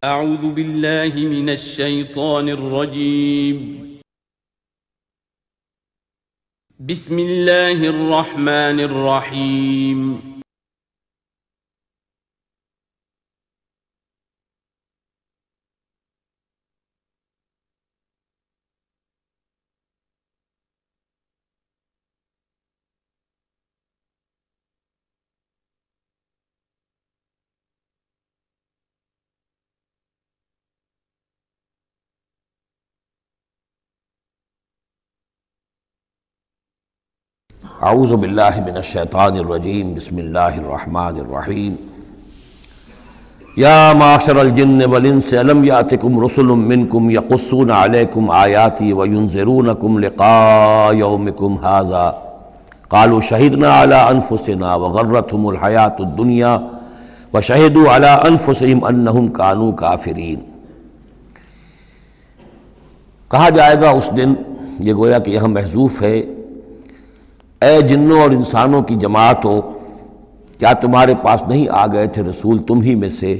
اعوذ باللہ من الشیطان الرجیم بسم اللہ الرحمن الرحیم اعوذ باللہ من الشیطان الرجیم بسم اللہ الرحمن الرحیم یا معشر الجن والانس الم یاتکم رسل منکم یقصون علیکم آیاتی وینذرونکم لقاء یومکم ھذا قالوا شہدنا علی انفسنا وغرتهم الحیاۃ الدنیا وشہدوا علی انفسہم انہم کانوا کافرین۔ کہا جائے گا اس دن، یہ گویا کہ یہاں محذوف ہے، اے جنوں اور انسانوں کی جماعتوں، کیا تمہارے پاس نہیں آ گئے تھے رسول تم ہی میں سے؟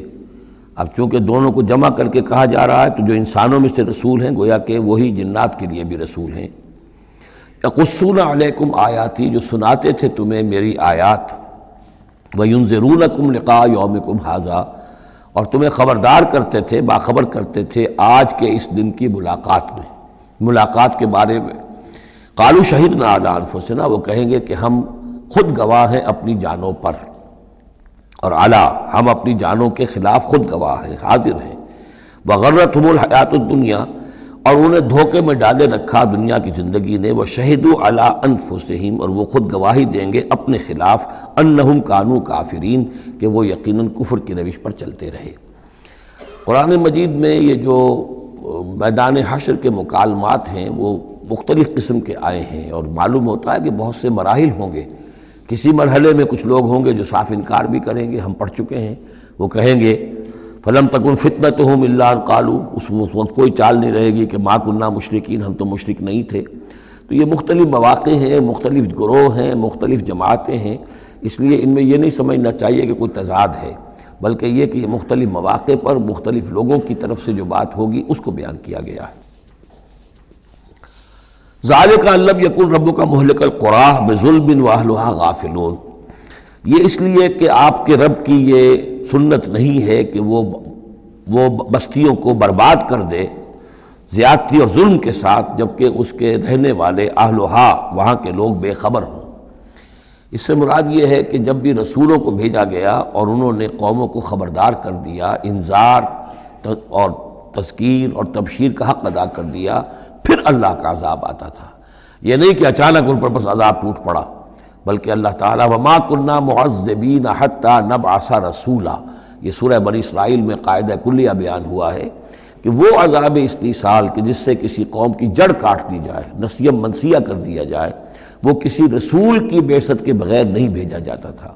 اب چونکہ دونوں کو جمع کر کے کہا جا رہا ہے تو جو انسانوں میں سے رسول ہیں گویا کہ وہی جنات کے لیے بھی رسول ہیں۔ یقصون علیکم آیاتی، جو سناتے تھے تمہیں میری آیات، وینذرونکم لقاء یومکم ھذا، اور تمہیں خبردار کرتے تھے، باخبر کرتے تھے آج کے اس دن کی ملاقات کے بارے میں۔ قالوا شہدنا علی انفسنا، وہ کہیں گے کہ ہم خود گواہ ہیں اپنی جانوں پر، اور علی، ہم اپنی جانوں کے خلاف خود گواہ ہیں، حاضر ہیں۔ وغرتہم الحیاۃ الدنیا، اور انہیں دھوکے میں ڈالے رکھا دنیا کی زندگی نے۔ وشہدوا علی انفسہم، اور وہ خود گواہی دیں گے اپنے خلاف، انہم کانوا کافرین، کہ وہ یقیناً کفر کی روش پر چلتے رہے۔ قرآن مجید میں یہ جو میدان حشر کے مکالمات ہیں وہ مختلف قسم کے آئے ہیں، اور معلوم ہوتا ہے کہ بہت سے مراحل ہوں گے۔ کسی مرحلے میں کچھ لوگ ہوں گے جو صاف انکار بھی کریں گے، ہم پڑھ چکے ہیں، وہ کہیں گے فَلَمْ تَكُنْ فِتْنَتُهُمْ إِلَّا أَنْ قَالُوا، اس وقت کوئی چال نہیں رہے گی کہ مَا كُنَّا مُشْرِكِينَ، ہم تو مشرک نہیں تھے۔ تو یہ مختلف مواقع ہیں، مختلف گروہ ہیں، مختلف جماعتیں ہیں، اس لیے ان میں یہ نہیں سمجھنا چاہیے کہ کوئی تضاد ہے، بلکہ یہ کہ یہ مختلف مواقع پر مختلف لوگوں کی طرف سے جو بات ہوگی اس کو بیان کیا گیا ہے۔ ذالک ان لم یکن ربک مہلک القری بظلم واہلھا غافلون، یہ اس لیے کہ آپ کے رب کی یہ سنت نہیں ہے کہ وہ بستیوں کو برباد کر دے زیادتی اور ظلم کے ساتھ، جبکہ اس کے رہنے والے اہلھا، وہاں کے لوگ بے خبر ہوں۔ اس سے مراد یہ ہے کہ جب بھی رسولوں کو بھیجا گیا اور انہوں نے قوموں کو خبردار کر دیا، انذار اور تذکیر اور تبشیر کا حق ادا کر دیا، پھر اللہ کا عذاب آتا تھا۔ یہ نہیں کہ اچانک ان پر بس عذاب ٹوٹ پڑا، بلکہ اللہ تعالیٰ وَمَا كُنَّا مُعَذِّبِينَ حَتَّى نَبْعَثَ رَسُولًا، یہ سورہ بنی اسرائیل میں قاعدہ کلیہ بیان ہوا ہے کہ وہ عذاب استیصال کہ جس سے کسی قوم کی جڑ کاٹ دی جائے، نسیم منسیہ کر دیا جائے، وہ کسی رسول کی بعثت کے بغیر نہیں بھیجا جاتا تھا۔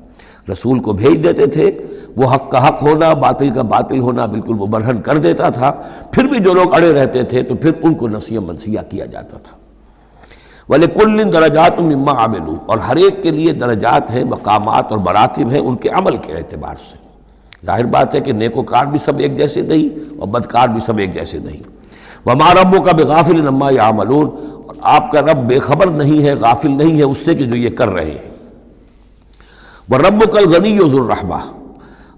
رسول کو بھیج دیتے تھے، وہ حق کا حق ہونا، باطل کا باطل ہونا بالکل وہ برہن کر دیتا تھا، پھر بھی جو لوگ اڑے رہتے تھے تو پھر ان کو نسیہ منسیہ کیا جاتا تھا۔ وَلِكُلٍّ دَرَجَاتٌ مِّمَّا عَمِلُوا، اور ہر ایک کے لیے درجات ہیں، مقامات اور مراتب ہیں ان کے عمل کے اعتبار سے۔ ظاہر بات ہے کہ نیکوکار بھی سب ایک جیسے نہیں اور بدکار بھی سب ایک جیسے نہیں۔ وَمَا رَبُّكَ بِغَافِلٍ عَمَّا يَعْمَلُونَ، اور آپ کا رب بے خبر نہیں ہے، غافل نہیں ہے اس سے کہ جو یہ کر رہے ہیں۔ وَرَبُّكَ الْغَنِيُّ ذُو الرَّحْمَةِ،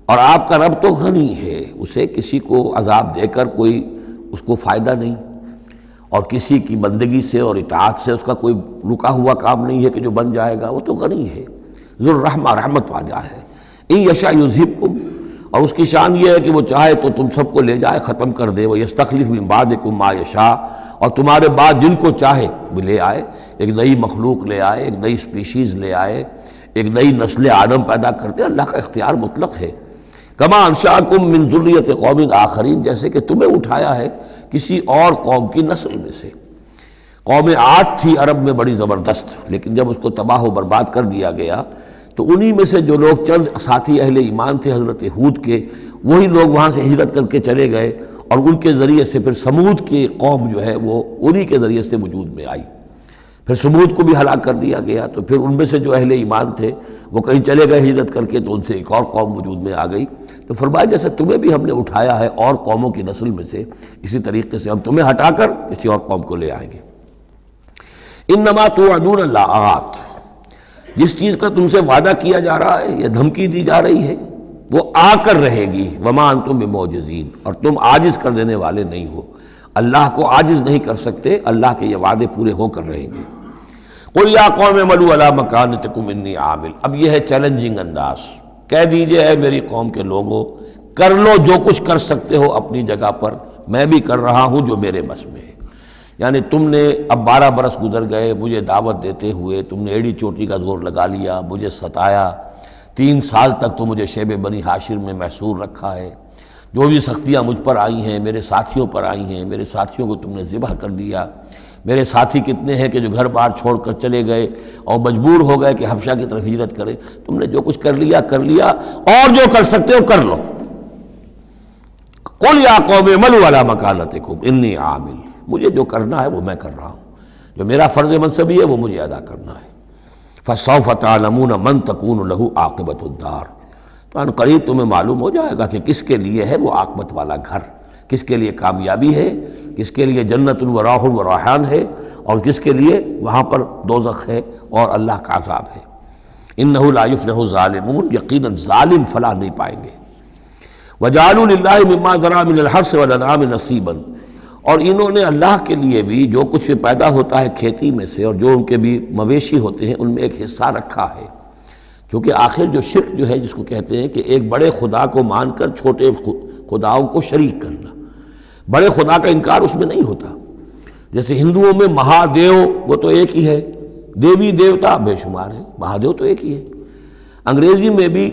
اور آپ کا رب تو غنی ہے، اسے کسی کو عذاب دے کر کوئی اس کو فائدہ نہیں، اور کسی کی بندگی سے اور اطاعت سے اس کا کوئی رکا ہوا کام نہیں ہے کہ جو بن جائے گا، وہ تو غنی ہے، ذو الرحمہ، رحمت والا ہے۔ ان یشاء یذھبکم، اور اس کی شان یہ ہے کہ وہ چاہے تو تم سب کو لے جائے، ختم کر دے۔ ویستخلف من بعدکم ما یشاء، اور تمہارے بعد جن کو چاہے وہ لے آئے، ایک نئی مخلوق لے آئے، ایک نئی سپیشیز لے آئے، ایک نئی نسل آدم پیدا کرتے۔ اللہ کا اختیار مطلق ہے۔ کما انشاکم من ذریۃ قوم آخرین، جیسے کہ تمہیں اٹھایا ہے کسی اور قوم کی نسل میں سے۔ قوم عاد تھی عرب میں بڑی زبردست، لیکن جب اس کو تباہ و برباد کر دیا گیا تو انہی میں سے جو لوگ چند ساتھی اہل ایمان تھے حضرت ہود کے، وہی لوگ وہاں سے ہجرت کر کے چلے گئے، اور ان کے ذریعے سے پھر سمود کی قوم جو ہے وہ انہی کے ذریعے سے وجود میں آئی۔ پھر سمود کو بھی ہلاک کر دیا گیا، تو پھر ان میں سے جو اہل ایمان تھے وہ کہیں چلے گئے ہجرت کر کے تو ان سے ایک اور قوم وجود میں آ گئی. تو فرمایا جیسے تمہیں بھی ہم نے اٹھایا ہے اور قوموں کی نسل میں سے، اسی طریقے سے ہم تمہیں ہٹا کر کسی اور قوم کو لے آئیں گے. انما توعدون لآت، جس چیز کا تم سے وعدہ کیا جا رہا ہے یا دھمکی دی جا رہی ہے وہ آ کر رہے گی. وما انتم بمعجزین، اور تم عاجز کر دینے والے نہیں ہو. اللہ کو عاجز نہیں کر سکتے، اللہ کے یہ وعدے پورے ہو کر رہیں گے. قل یا قوم اعملوا علی مکانتکم انی عامل، اب یہ ہے چیلنجنگ انداز. کہہ دیجئے اے میری قوم کے لوگوں، کر لو جو کچھ کر سکتے ہو اپنی جگہ پر، میں بھی کر رہا ہوں جو میرے بس میں ہے. یعنی تم نے اب 12 برس گزر گئے مجھے دعوت دیتے ہوئے، تم نے ایڑی چوٹی کا زور لگا لیا، مجھے ستایا. 3 سال تک تو مجھے شیب بنی ہاشم میں محصور رکھا ہے. جو بھی سختیاں مجھ پر آئی ہیں میرے ساتھیوں پر آئی ہیں، میرے ساتھیوں کو تم نے ذبح کر دیا. میرے ساتھی کتنے ہیں کہ جو گھر بار چھوڑ کر چلے گئے اور مجبور ہو گئے کہ حبشہ کی طرف ہجرت کریں. تم نے جو کچھ کر لیا اور جو کر سکتے ہو کر لو. قل یا قوم اعملوا علی مکانتکم انی عامل، مجھے جو کرنا ہے وہ میں کر رہا ہوں، جو میرا فرض منصبی ہے وہ مجھے ادا کرنا ہے. فسوف تعلمون من تکون له عاقبۃ الدار، تو ان قریب تمہیں معلوم ہو جائے گا کہ کس کے لیے ہے وہ عاقبت والا گھر، کس کے لیے کامیابی ہے، کس کے لیے جنت و راح و ریحان ہے، اور کس کے لیے وہاں پر دوزخ ہے اور اللہ کا عذاب ہے. انہ لا یفلح الظالمون، یقیناً ظالم فلاح نہیں پائیں گے. وجعلوا للہ مما ذرا من الحرث والانعام نصیبا، اور انہوں نے اللہ کے لیے بھی جو کچھ پیدا ہوتا ہے کھیتی میں سے اور جو ان کے بھی مویشی ہوتے ہیں ان میں ایک حصہ رکھا ہے. کیونکہ آخر جو شرک جو ہے جس کو کہتے ہیں کہ ایک بڑے خدا کو مان کر چھوٹے خداؤں کو شریک کرنا، بڑے خدا کا انکار اس میں نہیں ہوتا. جیسے ہندوؤں میں مہادیو وہ تو ایک ہی ہے، دیوی دیوتا بے شمار ہے، مہادیو تو ایک ہی ہے. انگریزی میں بھی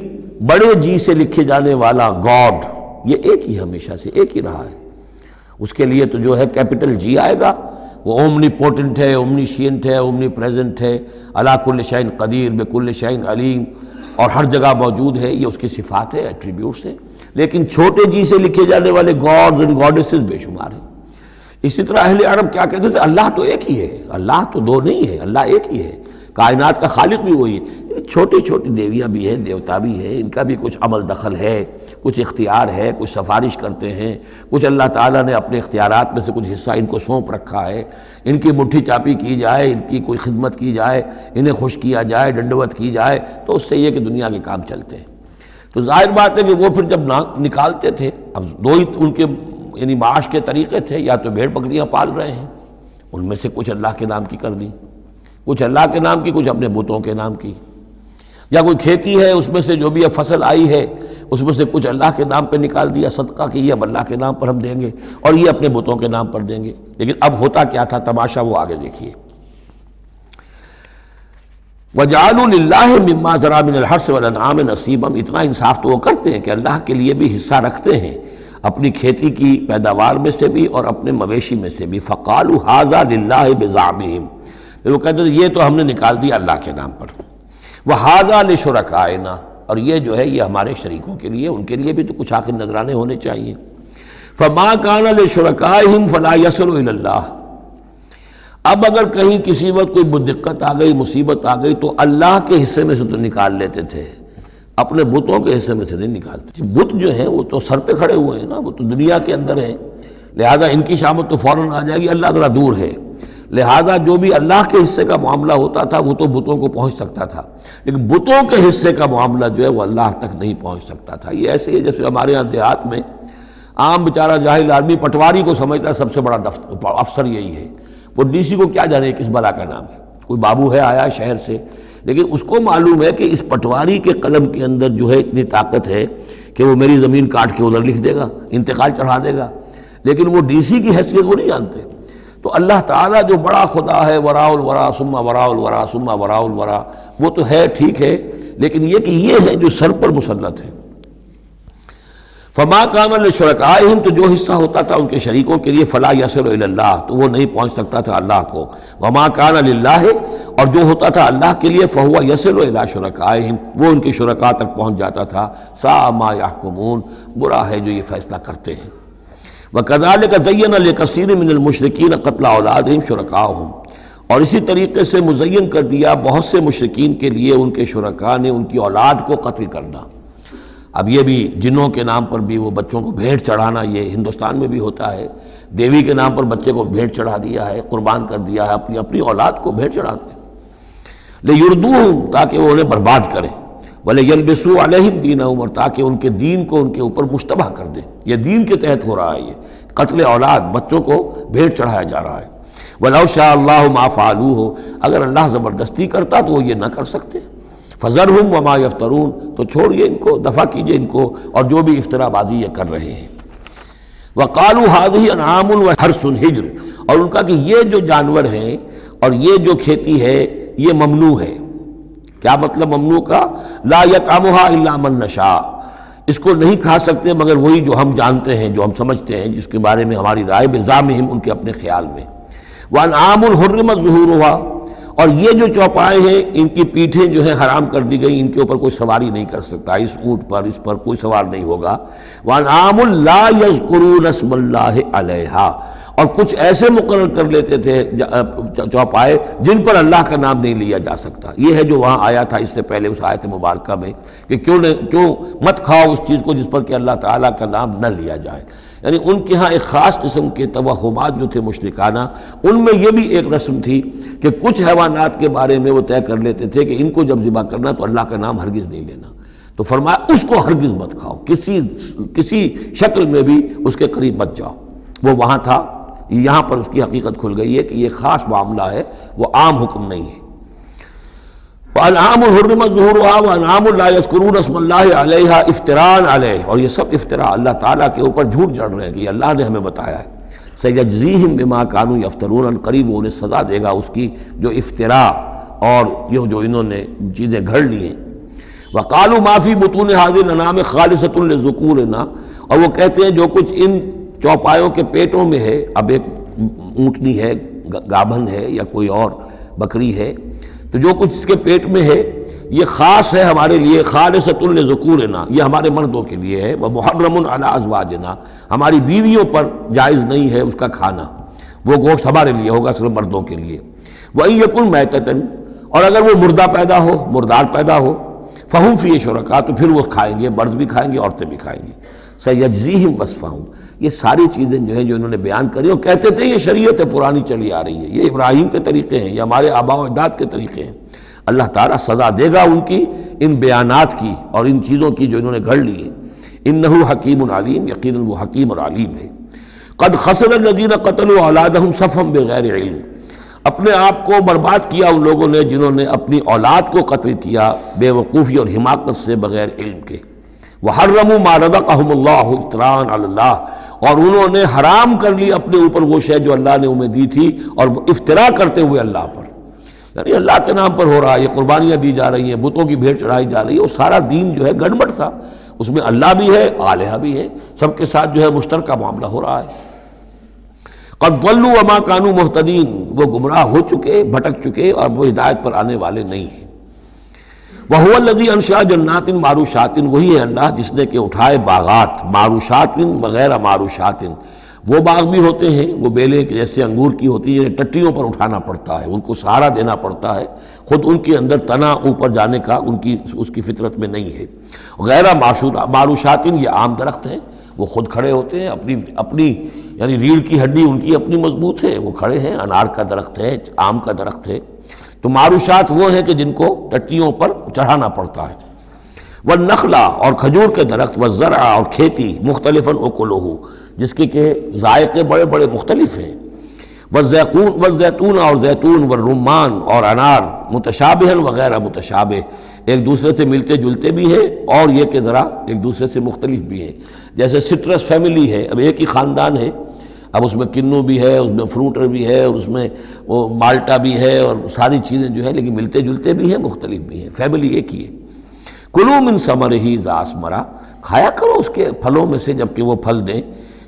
بڑے جی سے لکھے جانے والا گاڈ یہ ایک ہی ہمیشہ سے ایک ہی رہا ہے. اس کے لیے تو جو ہے کیپٹل جی آئے گا، وہ اومنی پوٹنٹ ہے، اومنیشینٹ ہے، اومنی پریزنٹ ہے، علی کل شیء قدیر بکل شیء علیم، اور ہر جگہ موجود ہے. یہ اس کی صفات ہے، ایٹریبیوٹس ہیں. لیکن چھوٹے جی سے لکھے جانے والے گاڈز اینڈ گاڈیسز بے شمار ہیں. اسی طرح اہل عرب کیا کہتے تھے؟ اللہ تو ایک ہی ہے، اللہ تو دو نہیں ہے، اللہ ایک ہی ہے، کائنات کا خالق بھی وہی ہے. چھوٹی چھوٹی دیویاں بھی ہیں، دیوتا بھی ہیں، ان کا بھی کچھ عمل دخل ہے، کچھ اختیار ہے، کچھ سفارش کرتے ہیں، کچھ اللہ تعالیٰ نے اپنے اختیارات میں سے کچھ حصہ ان کو سونپ رکھا ہے. ان کی مٹھی چاپی کی جائے، ان کی کوئی خدمت کی جائے، انہیں خوش کیا جائے، ڈنڈوت کی جائے تو اس سے یہ کہ دنیا کے کام چلتے ہیں. تو ظاہر بات ہے کہ وہ پھر جب نکالتے تھے، اب دو ہی ان کے یعنی معاش کے طریقے تھے، یا تو بھیڑ بکریاں پال رہے ہیں، ان میں سے کچھ اللہ کے نام کی کر دی، کچھ اللہ کے نام کی، کچھ اپنے بتوں کے نام کی، یا کوئی کھیتی ہے اس میں سے جو بھی اب فصل آئی ہے اس میں سے کچھ اللہ کے نام پہ نکال دیا صدقہ کہ یہ اب اللہ کے نام پر ہم دیں گے اور یہ اپنے بتوں کے نام پر دیں گے. لیکن اب ہوتا کیا تھا تماشا وہ آگے دیکھیے. وَجَعَلُوا لِلَّهِ مِمَّا ذَرَا مِنَ الْحَرْثِ وَالْأَنْعَامِ نَصِيبًا، اتنا انصاف تو وہ کرتے ہیں کہ اللہ کے لیے بھی حصہ رکھتے ہیں اپنی کھیتی کی پیداوار میں سے بھی اور اپنے مویشی میں سے بھی. فَقَالُوا هَذَا لِلَّهِ بِزَعْمِهِمْ، وہ کہتے ہیں یہ تو ہم نے نکال دیا اللہ کے نام پر. وَهَذَا لِشُرَكَائِنَا، اور یہ جو ہے یہ ہمارے شریکوں کے لیے، ان کے لیے بھی تو کچھ آخر نذرانے ہونے چاہیے. فَمَا كَانَ لِشُرَكَائِهِمْ فَلَا يَصِلُ إِلَى اللَّهِ، اب اگر کہیں کسی وقت کوئی دقت آ گئی، مصیبت آ گئی، تو اللہ کے حصے میں سے تو نکال لیتے تھے، اپنے بتوں کے حصے میں سے نہیں نکالتے. بت جو ہیں وہ تو سر پہ کھڑے ہوئے ہیں نا، وہ تو دنیا کے اندر ہیں، لہذا ان کی شامت تو فوراً آ جائے گی، اللہ ذرا دور ہے. لہذا جو بھی اللہ کے حصے کا معاملہ ہوتا تھا وہ تو بتوں کو پہنچ سکتا تھا، لیکن بتوں کے حصے کا معاملہ جو ہے وہ اللہ تک نہیں پہنچ سکتا تھا. یہ ایسے ہی جیسے ہمارے یہاں دیہات میں عام بیچارہ جاہل آدمی پٹواری کو سمجھتا ہے سب سے بڑا افسر یہی ہے، وہ ڈی سی کو کیا جانے کس بلا کا نام ہے، کوئی بابو ہے آیا شہر سے، لیکن اس کو معلوم ہے کہ اس پٹواری کے قلم کے اندر جو ہے اتنی طاقت ہے کہ وہ میری زمین کاٹ کے ادھر لکھ دے گا، انتقال چڑھا دے گا، لیکن وہ ڈی سی کی حیثیت کو نہیں جانتے. تو اللہ تعالیٰ جو بڑا خدا ہے، وراء الورا ثم وراء الورا ثم وراء الورا، وہ تو ہے ٹھیک ہے، لیکن یہ کہ یہ ہے جو سر پر مسلط ہے. فما کان لشرکائہم، تو جو حصہ ہوتا تھا ان کے شریکوں کے لیے، فلا یصل الی اللہ، تو وہ نہیں پہنچ سکتا تھا اللہ کو. وما کان للہ، اور جو ہوتا تھا اللہ کے لیے، فہو یصل الی شرکائہم، وہ ان کے شرکاء تک پہنچ جاتا تھا. ساء ما یحکمون، برا ہے جو یہ فیصلہ کرتے ہیں. وَكَذَلِكَ زَيَّنَ لِكَثِيرٍ مِّنَ الْمُشْرِكِينَ قَتْلَ أَوْلَادِهِمْ شُرَكَاؤُهُمْ، اور اسی طریقے سے مزین کر دیا بہت سے مشرکین کے لیے ان کے شرکاء نے ان کی اولاد کو قتل کرنا۔ اب یہ بھی جنوں کے نام پر بھی وہ بچوں کو بھیٹ چڑھانا، یہ ہندوستان میں بھی ہوتا ہے، دیوی کے نام پر بچے کو بھیٹ چڑھا دیا ہے، قربان کر دیا ہے، اپنی اولاد کو بھیٹ چڑھاتے ہیں لِيُرْدُوهُمْ تاکہ وہ انہیں برباد کریں، وَلِيَلْبِسُوا عَلَيْهِمْ دِينَهُمْ اور تاکہ ان کے دین کو ان کے اوپر مشتبہ کر دیں۔ یہ دین کے تحت ہو رہا ہے، یہ قتل اولاد، بچوں کو بھیٹ چڑھایا جا رہا ہے۔ وَلَوْ شَاءَ اللَّهُ مَا فَعَلُوهُ اگر اللہ زبردستی کرتا تو وہ یہ نہ کر سکتے۔ فَذَرْهُمْ وَمَا يَفْتَرُونَ تو چھوڑیے ان کو، دفع کیجئے ان کو اور جو بھی افترا بازی یہ کر رہے ہیں۔ وَقَالُوا هَذِهِ أَنْعَامٌ وَحَرْثٌ حِجْرٌ اور ان کا کہ یہ جو جانور ہیں اور یہ جو کھیتی ہے یہ ممنوع ہے۔ کیا مطلب ممنوع کا؟ لا يطعمها الا من نشاء اس کو نہیں کھا سکتے مگر وہی جو ہم جانتے ہیں، جو ہم سمجھتے ہیں، جس کے بارے میں ہماری رائے بزعمہم ان کے اپنے خیال میں۔ وانعام حرمت ظہورها اور یہ جو چوپائے ہیں ان کی پیٹھیں جو ہیں حرام کر دی گئی، ان کے اوپر کوئی سواری نہیں کر سکتا، اس اونٹ پر اس پر کوئی سوار نہیں ہوگا۔ وانعام لا یذکرون اسم اللہ علیہا اور کچھ ایسے مقرر کر لیتے تھے چوپائے جن پر اللہ کا نام نہیں لیا جا سکتا۔ یہ ہے جو وہاں آیا تھا اس سے پہلے اس آیت مبارکہ میں کہ کیوں مت کھاؤ اس چیز کو جس پر کہ اللہ تعالیٰ کا نام نہ لیا جائے۔ یعنی ان کے ہاں ایک خاص قسم کے توہمات جو تھے مشرکانہ، ان میں یہ بھی ایک رسم تھی کہ کچھ حیوانات کے بارے میں وہ طے کر لیتے تھے کہ ان کو جب ذبح کرنا تو اللہ کا نام ہرگز نہیں لینا، تو فرمایا اس کو ہرگز مت کھاؤ، کسی شکل میں بھی اس کے قریب مت جاؤ۔ وہ وہاں تھا، یہاں پر اس کی حقیقت کھل گئی ہے کہ یہ خاص معاملہ ہے، وہ عام حکم نہیں ہے۔ وَأَنْعَامٌ حُرِّمَتْ ظُهُورُهَا وَأَنْعَامٌ لَا يَذْكُرُونَ اسْمَ اللَّهِ عَلَيْهَا افْتِرَاءً عَلَيْهِ اور یہ سب افطرا اللہ تعالیٰ کے اوپر جھوٹ جڑ رہے ہیں کہ یہ اللہ نے ہمیں بتایا ہے۔ سَيَجْزِيهِمْ بِمَا كَانُوا يَفْتَرُونَ ان قریب وہ انہیں سزا دے گا اس کی جو افطرا اور یہ جو انہوں نے چیزیں گھڑ لی ہیں۔ وَقَالُوا مَا فِي بُطُونِ هَذِهِ الْأَنْعَامِ خَالِصَةٌ لِذُكُورِنَا اور وہ کہتے ہیں جو کچھ ان چوپایوں کے پیٹوں میں ہے، اب ایک اونٹنی ہے، گابھن ہے یا کوئی اور بکری ہے، تو جو کچھ اس کے پیٹ میں ہے یہ خاص ہے ہمارے لیے، خالصۃ لذکورنا یہ ہمارے مردوں کے لیے ہے، ومحرم علی ازواجنا ہماری بیویوں پر جائز نہیں ہے اس کا کھانا، وہ گوشت ہمارے لیے ہوگا صرف مردوں کے لیے۔ وَإِن يَكُن مَيْتَةً اور اگر وہ مردہ پیدا ہو، مردار پیدا ہو، فَهُمْ فِيهِ شُرَكَاء تو پھر وہ کھائیں گے، مرد بھی کھائیں گے عورتیں بھی کھائیں گی۔ سَيَجْزِيهِمْ وَصْفَهُمْ یہ ساری چیزیں جو ہیں جو انہوں نے بیان کری اور کہتے تھے یہ شریعت پرانی چلی آ رہی ہے، یہ ابراہیم کے طریقے ہیں، یہ ہمارے آباء و اجداد کے طریقے ہیں۔ اللہ تعالیٰ سزا دے گا ان کی ان بیانات کی اور ان چیزوں کی جو انہوں نے گھڑ لی ہیں۔ انہ حکیم علیم یقیناً وہ حکیم اور علیم ہے۔ قد خسر الذین قتلوا اولادہم صفحا بغیر علم اپنے آپ کو برباد کیا ان لوگوں نے جنہوں نے اپنی اولاد کو قتل کیا بے وقوفی اور حماقت سے بغیر علم کے۔ وحرموا ما رزقهم اللہ افتراء علی اللہ اور انہوں نے حرام کر لی اپنے اوپر وہ شے جو اللہ نے انہیں دی تھی اور افطرا کرتے ہوئے اللہ پر، یعنی اللہ کے نام پر ہو رہا ہے، یہ قربانیاں دی جا رہی ہیں، بتوں کی بھیٹ چڑھائی جا رہی ہے، وہ سارا دین جو ہے گڑبڑ تھا، اس میں اللہ بھی ہے، آلہہ بھی ہے، سب کے ساتھ جو ہے مشترکہ معاملہ ہو رہا ہے۔ قد ضلوا وما كانوا مهتدين وہ گمراہ ہو چکے، بھٹک چکے اور وہ ہدایت پر آنے والے نہیں ہیں۔ وَهُوَ الَّذِي أَنشَأَ جَنَّاتٍ مَعْرُوشَاتٍ وہی ہے اللہ جس نے کہ اٹھائے باغات، معروشات وغیرہ معروشات، وہ باغ بھی ہوتے ہیں وہ بیلیں جیسے انگور کی ہوتی ہیں، ٹٹیوں پر اٹھانا پڑتا ہے، ان کو سہارا دینا پڑتا ہے، خود ان کے اندر تنا اوپر جانے کا اس کی فطرت میں نہیں ہے۔ غیر معروشات یہ عام درخت ہیں، وہ خود کھڑے ہوتے ہیں، اپنی یعنی ریڑھ کی ہڈی ان کی اپنی مضبوط ہے، وہ کھڑے ہیں، انار کا درخت ہے، آم کا درخت ہے۔ تو معروشات وہ ہیں کہ جن کو ٹٹیوں پر چڑھانا پڑتا ہے۔ والنخلا اور کھجور کے درخت، والزرع اور کھیتی، مختلفاً اکلہ جس کے کہ ذائقے بڑے بڑے مختلف ہیں، والزیتون اور زیتون، والرمان اور انار، متشابہاً وغیرہ متشابہ ایک دوسرے سے ملتے جلتے بھی ہیں اور یہ کہ ذرا ایک دوسرے سے مختلف بھی ہیں، جیسے سٹرس فیملی ہے، اب ایک ہی خاندان ہے، اب اس میں کنو بھی ہے، اس میں فروٹر بھی ہے، اور اس میں وہ مالٹا بھی ہے اور ساری چیزیں جو ہے لیکن ملتے جلتے بھی ہیں مختلف بھی ہیں، فیملی ایک ہی ہے۔ کلوا من ثمرہ اذا اثمر کھایا کرو اس کے پھلوں میں سے جب کہ وہ پھل دیں،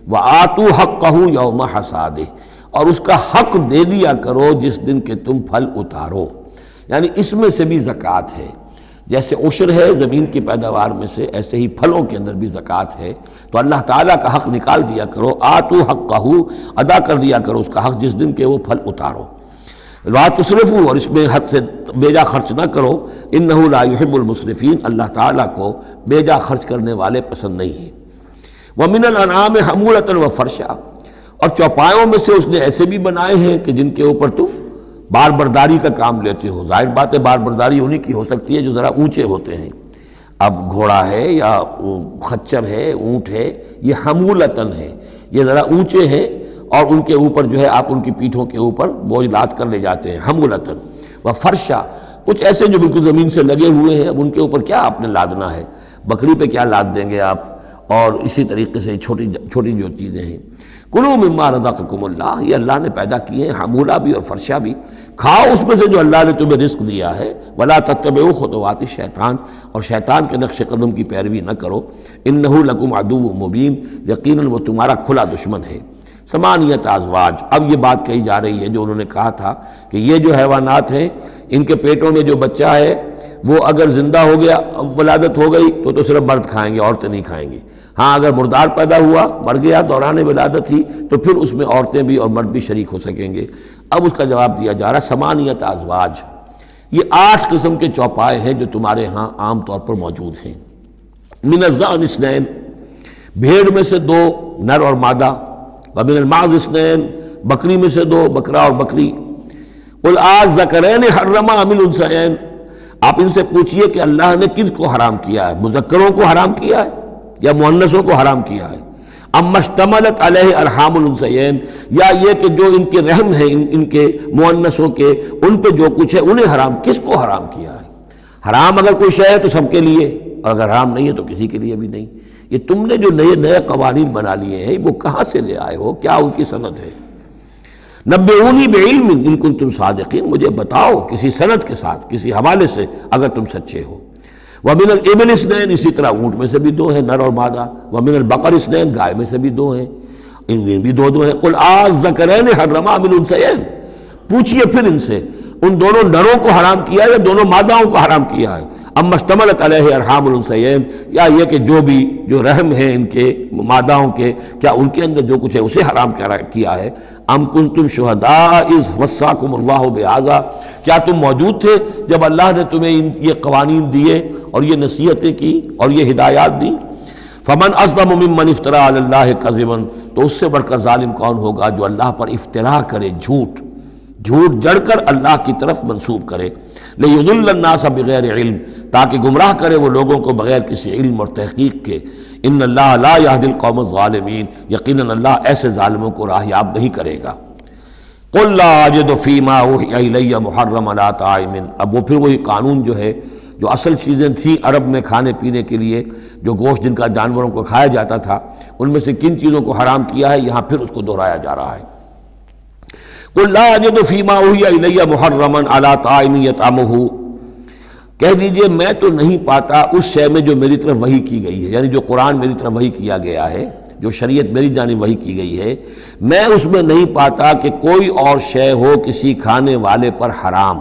وآتوا حقہ یوم حصادہ اور اس کا حق دے دیا کرو جس دن کہ تم پھل اتارو، یعنی اس میں سے بھی زکوٰۃ ہے، جیسے عشر ہے زمین کی پیداوار میں سے ایسے ہی پھلوں کے اندر بھی زکوٰۃ ہے، تو اللہ تعالیٰ کا حق نکال دیا کرو، آتوا حقہ ادا کر دیا کرو اس کا حق جس دن کہ وہ پھل اتارو۔ لا تسرفوا، اور اس میں حد سے بیجا خرچ نہ کرو، انہ لا یحب المسرفین، اللہ تعالیٰ کو بیجا خرچ کرنے والے پسند نہیں ہیں۔ ومن الانعام حمولۃ وفرشا، اور چوپایوں میں سے اس نے ایسے بھی بنائے ہیں کہ جن کے اوپر تم بار برداری کا کام لیتے ہو۔ ظاہر بات ہے بار برداری انہی کی ہو سکتی ہے جو ذرا اونچے ہوتے ہیں، اب گھوڑا ہے یا خچر ہے، اونٹ ہے، یہ حمولتاً ہے، یہ ذرا اونچے ہیں اور ان کے اوپر جو ہے آپ ان کی پیٹھوں کے اوپر بوجھ لاد کر لے جاتے ہیں، حمولتاً وفرشا، کچھ ایسے جو بالکل زمین سے لگے ہوئے ہیں، اب ان کے اوپر کیا آپ نے لادنا ہے، بکری پہ کیا لاد دیں گے آپ، اور اسی طریقے سے چھوٹی چھوٹی جو چیزیں ہیں۔ کلوا مما رزقکم اللہ، یہ اللہ نے پیدا کیے ہیں، حمولہ بھی اور فرشہ بھی، کھاؤ اس میں سے جو اللہ نے تمہیں رزق دیا ہے۔ ولا تتبعوا خطوات الشیطان، اور شیطان کے نقش قدم کی پیروی نہ کرو، انہ لکم عدو مبین، یقیناً وہ تمہارا کھلا دشمن ہے۔ ثمانیۃ ازواج، اب یہ بات کہی جا رہی ہے جو انہوں نے کہا تھا کہ یہ جو حیوانات ہیں ان کے پیٹوں میں جو بچہ ہے وہ اگر زندہ ہو گیا، ولادت ہو گئی تو صرف مرد کھائیں گے، عورتیں نہیں کھائیں گے۔ ہاں اگر مردار پیدا ہوا، مر گیا دوران ولادت ہی، تو پھر اس میں عورتیں بھی اور مرد بھی شریک ہو سکیں گے۔ اب اس کا جواب دیا جا رہا ہے ثمانیۃ ازواج، یہ 8 قسم کے چوپائے ہیں جو تمہارے ہاں عام طور پر موجود ہیں۔ من الضأن اثنین، بھیڑ میں سے 2 نر اور مادہ، ومن المعز اثنین، بکری میں سے 2 بکرا اور بکری۔ قل الذکرین حرم ام الانثیین، آپ ان سے پوچھئے کہ اللہ نے کس کو حرام کیا ہے، مذکروں کو حرام کیا ہے یا مؤنثوں کو حرام کیا ہے؟ اما اشتملت علیہ ارحام الانثیین، یا یہ کہ جو ان کے رحم ہیں ان کے مؤنثوں کے، ان پہ جو کچھ ہے انہیں حرام، کس کو حرام کیا ہے؟ حرام اگر کوئی شے ہے تو سب کے لیے، اور اگر حرام نہیں ہے تو کسی کے لیے بھی نہیں۔ یہ تم نے جو نئے قوانین بنا لیے ہیں وہ کہاں سے لے آئے ہو، کیا ان کی سند ہے؟ نبئونی بعلم ان کنتم صادقین، مجھے بتاؤ کسی سند کے ساتھ، کسی حوالے سے اگر تم سچے ہو۔ ومن الابل اثنین، اسی طرح اونٹ میں سے بھی 2 ہیں نر اور مادہ۔ ومن البقر اثنین، گائے میں سے بھی 2 ہیں، ان میں بھی 2 ہیں۔ قل الذکرین حرم ام الانثیین، پوچھئے پھر ان سے ان دونوں نروں کو حرام کیا یا دونوں ماداؤں کو حرام کیا ہے؟ اما اشتملت علیہ ارحام الانثیین، یا یہ کہ جو رحم ہیں ان کے ماداؤں کے، کیا ان کے اندر جو کچھ ہے اسے حرام کیا ہے؟ ام کنتم شہداء اذ وصاکم اللہ بہذا، کیا تم موجود تھے جب اللہ نے تمہیں یہ قوانین دیے اور یہ نصیحتیں کی اور یہ ہدایات دی؟ فمن اظلم ممن افترى علی اللہ کذبا، تو اس سے بڑھ کر ظالم کون ہوگا جو اللہ پر افترا کرے، جھوٹ جڑ کر اللہ کی طرف منسوب کرے۔ لِيُضِلَّ النَّاسَ بِغَيْرِ علم، تاکہ گمراہ کرے وہ لوگوں کو بغیر کسی علم اور تحقیق کے۔ ان اللہ لا يهدي القوم الظالمین، یقیناً اللہ ایسے ظالموں کو راہیاب نہیں کرے گا۔ قُلْ لَا أَجِدُ فِي مَا أُوحِيَ إِلَيَّ مُحَرَّمًا عَلَىٰ طَاعِمٍ، اب وہ پھر وہی قانون جو ہے جو اصل چیزیں تھیں عرب میں کھانے پینے کے لیے، جو گوشت جن کا جانوروں کو کھایا جاتا تھا، ان میں سے کن چیزوں کو حرام کیا ہے، یہاں پھر اس کو دہرایا جا رہا ہے۔ قُلْ لَا أَجِدُ فِي مَا أُوحِيَ إِلَيَّ مُحَرَّمًا عَلَىٰ طَاعِمٍ يَطْعَمُهُ، کہہ دیجئے میں تو نہیں پاتا اس شے میں جو میری طرف وحی کی گئی ہے، یعنی جو قرآن میری طرف وحی کیا گیا ہے، جو شریعت میری جانب وحی کی گئی ہے، میں اس میں نہیں پاتا کہ کوئی اور شے ہو کسی کھانے والے پر حرام،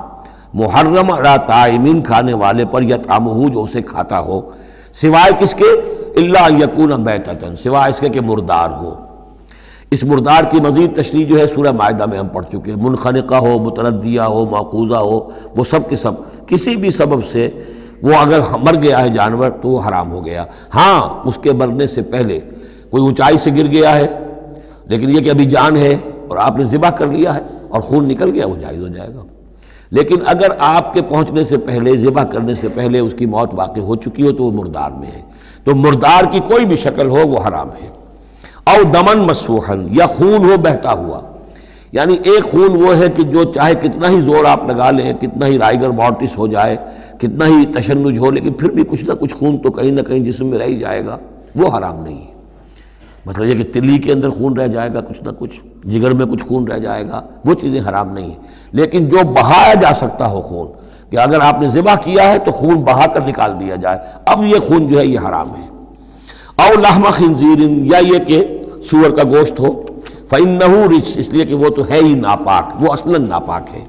محرم علی طاعمین، کھانے والے پر، یطعمہ جو اسے کھاتا ہو، سوائے کس کے؟ الا ان یکون میتۃ، سوائے اس کے کہ مردار ہو۔ اس مردار کی مزید تشریح جو ہے سورہ مائدہ میں ہم پڑھ چکے ہیں، منخنقہ ہو، متردیہ ہو، موقوذہ ہو، وہ سب کے سب کسی بھی سبب سے وہ اگر مر گیا ہے جانور تو وہ حرام ہو گیا۔ ہاں اس کے مرنے سے پہلے کوئی اونچائی سے گر گیا ہے لیکن یہ کہ ابھی جان ہے اور آپ نے ذبح کر لیا ہے اور خون نکل گیا، وہ جائز ہو جائے گا۔ لیکن اگر آپ کے پہنچنے سے پہلے، ذبح کرنے سے پہلے اس کی موت واقع ہو چکی ہو تو وہ مردار میں ہے، تو مردار کی کوئی بھی شکل ہو وہ حرام ہے۔ او دمن مسفوحا، یا خون ہو بہتا ہوا، یعنی ایک خون وہ ہے کہ جو چاہے کتنا ہی زور آپ لگا لیں، کتنا ہی رائگر مارٹس ہو جائے، کتنا ہی تشنج ہو، لیکن پھر بھی کچھ نہ کچھ خون تو کہیں نہ کہیں جسم میں رہ ہی جائے گا، وہ حرام نہیں ہے۔ مطلب یہ کہ تلی کے اندر خون رہ جائے گا، کچھ نہ کچھ جگر میں کچھ خون رہ جائے گا، وہ چیزیں حرام نہیں ہیں۔ لیکن جو بہایا جا سکتا ہو خون، کہ اگر آپ نے ذبح کیا ہے تو خون بہا کر نکال دیا جائے، اب یہ خون جو ہے یہ حرام ہے۔ او لحم خنزیر، یا یہ کہ سور کا گوشت ہو، فإنہ رجس، اس لیے کہ وہ تو ہے ہی ناپاک، وہ اصلاً ناپاک ہے۔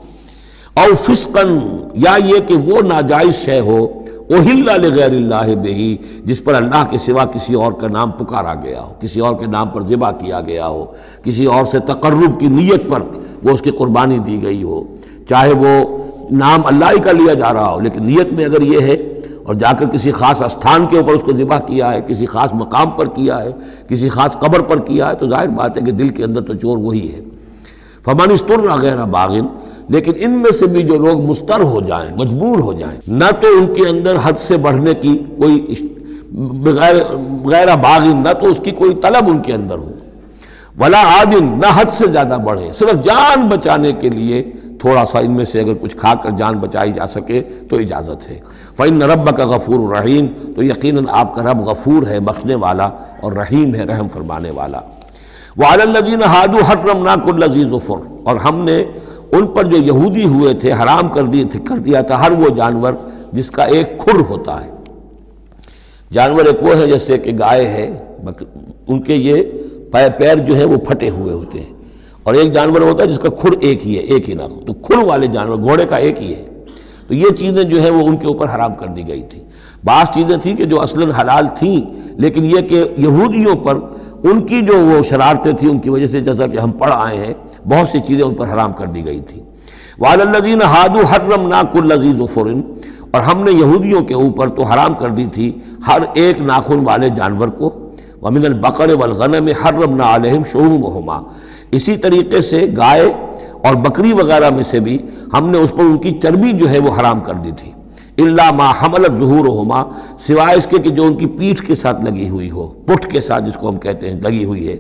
او فسقاً، یا یہ کہ وہ ناجائز شے ہو، احل لغیر اللہ بہ، جس پر اللہ کے سوا کسی اور کا نام پکارا گیا ہو، کسی اور کے نام پر ذبح کیا گیا ہو، کسی اور سے تقرب کی نیت پر وہ اس کی قربانی دی گئی ہو، چاہے وہ نام اللہ ہی کا لیا جا رہا ہو، لیکن نیت میں اگر یہ ہے اور جا کر کسی خاص استھان کے اوپر اس کو ذبح کیا ہے، کسی خاص مقام پر کیا ہے، کسی خاص قبر پر کیا ہے، تو ظاہر بات ہے کہ دل کے اندر تو چور وہی ہے۔ فمن اضطر غیر باغ، لیکن ان میں سے بھی جو لوگ مضطر ہو جائیں، مجبور ہو جائیں، نہ تو ان کے اندر حد سے بڑھنے کی کوئی غیر باغ، نہ تو اس کی کوئی طلب ان کے اندر ہو، ولا عاد، نہ حد سے زیادہ بڑھے، صرف جان بچانے کے لیے تھوڑا سا ان میں سے اگر کچھ کھا کر جان بچائی جا سکے تو اجازت ہے۔ فإن ربک غفور رحیم، تو یقیناً آپ کا رب غفور ہے، بخشنے والا، اور رحیم ہے، رحم فرمانے والا۔ وعلی الذین ہادوا حرمنا کل ذی ظفر، اور ہم نے ان پر جو یہودی ہوئے تھے حرام کر دیا تھا ہر وہ جانور جس کا ایک کھر ہوتا ہے۔ جانور ایک وہ ہے جیسے کہ گائے ہے، ان کے یہ پیر جو ہے وہ پھٹے ہوئے ہوتے ہیں، اور ایک جانور ہوتا ہے جس کا کھر ایک ہی ہے، ایک ہی ناخن، تو کھر والے جانور گھوڑے کا ایک ہی ہے، تو یہ چیزیں جو ہیں وہ ان کے اوپر حرام کر دی گئی تھی۔ بعض چیزیں تھیں کہ جو اصلاً حلال تھیں، لیکن یہ کہ یہودیوں پر ان کی جو وہ شرارتیں تھیں ان کی وجہ سے، جیسا کہ ہم پڑھ آئے ہیں، بہت سی چیزیں ان پر حرام کر دی گئی تھیں۔ وعلی الذین ہادوا حرمنا کل ذی ظفر، اور ہم نے یہودیوں کے اوپر تو حرام کر دی تھی ہر ایک ناخن والے جانور کو۔ ومن البقر والغنم حرمنا علیہم شحومہما، اسی طریقے سے گائے اور بکری وغیرہ میں سے بھی ہم نے اس پر ان کی چربی جو ہے وہ حرام کر دی تھی۔ الا ما حملت ظہورہما، سوائے اس کے کہ جو ان کی پیٹھ کے ساتھ لگی ہوئی ہو، پٹھ کے ساتھ جس کو ہم کہتے ہیں لگی ہوئی ہے،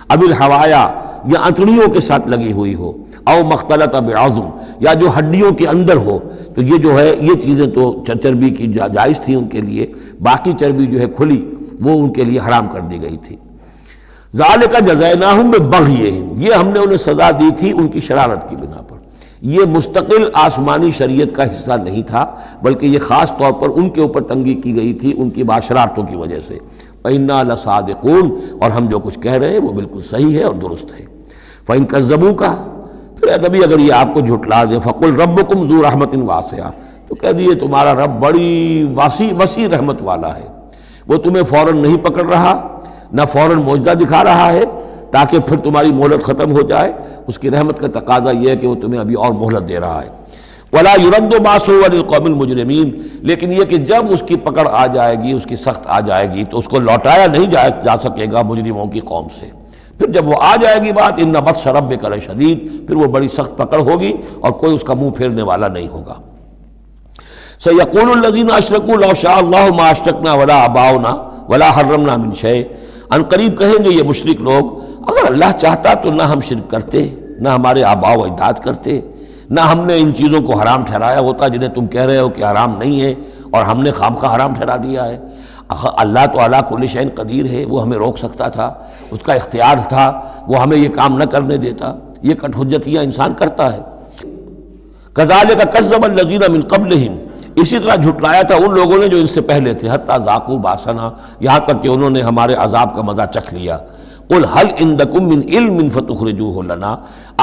اب الحوایا، یا انتڑیوں کے ساتھ لگی ہوئی ہو، او مختلط بعظم، یا جو ہڈیوں کے اندر ہو، تو یہ جو ہے یہ چیزیں تو چربی کی جائز تھیں ان کے لیے، باقی چربی جو ہے کھلی وہ ان کے لیے حرام کر دی گئی تھی۔ ذالک جزیناہم ببغیہم، یہ ہم نے انہیں سزا دی تھی ان کی شرارت کی بنا پر۔ یہ مستقل آسمانی شریعت کا حصہ نہیں تھا، بلکہ یہ خاص طور پر ان کے اوپر تنگی کی گئی تھی ان کی شرارتوں کی وجہ سے۔ وَإِنَّا لَصَادِقُونَ، اور ہم جو کچھ کہہ رہے ہیں وہ بالکل صحیح ہے اور درست ہے۔ فَإِن كَذَّبُوكَ، پھر اے نبی اگر یہ آپ کو جھٹلا دے، فَقُلْ رَبُّكُمْ ذُو رَحْمَةٍ وَاسِعَةٍ، تو کہہ دیے تمہارا رب بڑی وسیع رحمت والا ہے، وہ تمہیں فوراً نہیں پکڑ رہا، نہ فوراً معجزہ دکھا رہا ہے تاکہ پھر تمہاری مہلت ختم ہو جائے، اس کی رحمت کا تقاضا یہ ہے کہ وہ تمہیں ابھی اور مہلت دے رہا ہے۔ وَلَا يُرَدُّ بَأْسُهُ عَنِ الْقَوْمِ الْمُجْرِمِينَ، لیکن یہ کہ جب اس کی پکڑ آ جائے گی، اس کی سخت آ جائے گی، تو اس کو لوٹایا نہیں جا سکے گا مجرموں کی قوم سے۔ پھر جب وہ آ جائے گی بات، إِنَّ بَطْشَ رَبِّكَ لَشَدِيدٌ، پھر وہ بڑی سخت پکڑ ہوگی اور کوئی اس کا منہ پھیرنے والا نہیں ہوگا۔ سَيَقُولُ الَّذِينَ أَشْرَكُوا لَوْ شَاءَ اللَّهُ مَا أَشْرَكْنَا وَلَا آبَاؤُنَا وَلَا حَرَّمْنَا مِنْ شَيْءٍ، ان قریب کہیں گے یہ مشرک لوگ، اگر اللہ چاہتا تو نہ ہم شرک کرتے، نہ ہمارے آباء و اجداد کرتے، نہ ہم نے ان چیزوں کو حرام ٹھہرایا ہوتا جنہیں تم کہہ رہے ہو کہ حرام نہیں ہے اور ہم نے خامخواہ حرام ٹھہرا دیا ہے۔ اللہ تو علی کل شیء قدیر ہے، وہ ہمیں روک سکتا تھا، اس کا اختیار تھا، وہ ہمیں یہ کام نہ کرنے دیتا۔ یہ کٹ حجتیاں انسان کرتا ہے۔ کذالک کذب الذین من قبلہم، اسی طرح جھٹلایا تھا ان لوگوں نے جو ان سے پہلے تھے، حتیٰ ذاقوا باسنا، یہاں تک کہ انہوں نے ہمارے عذاب کا مزہ چکھ لیا۔ قل هل عندکم من علم فتخرجوہ لنا،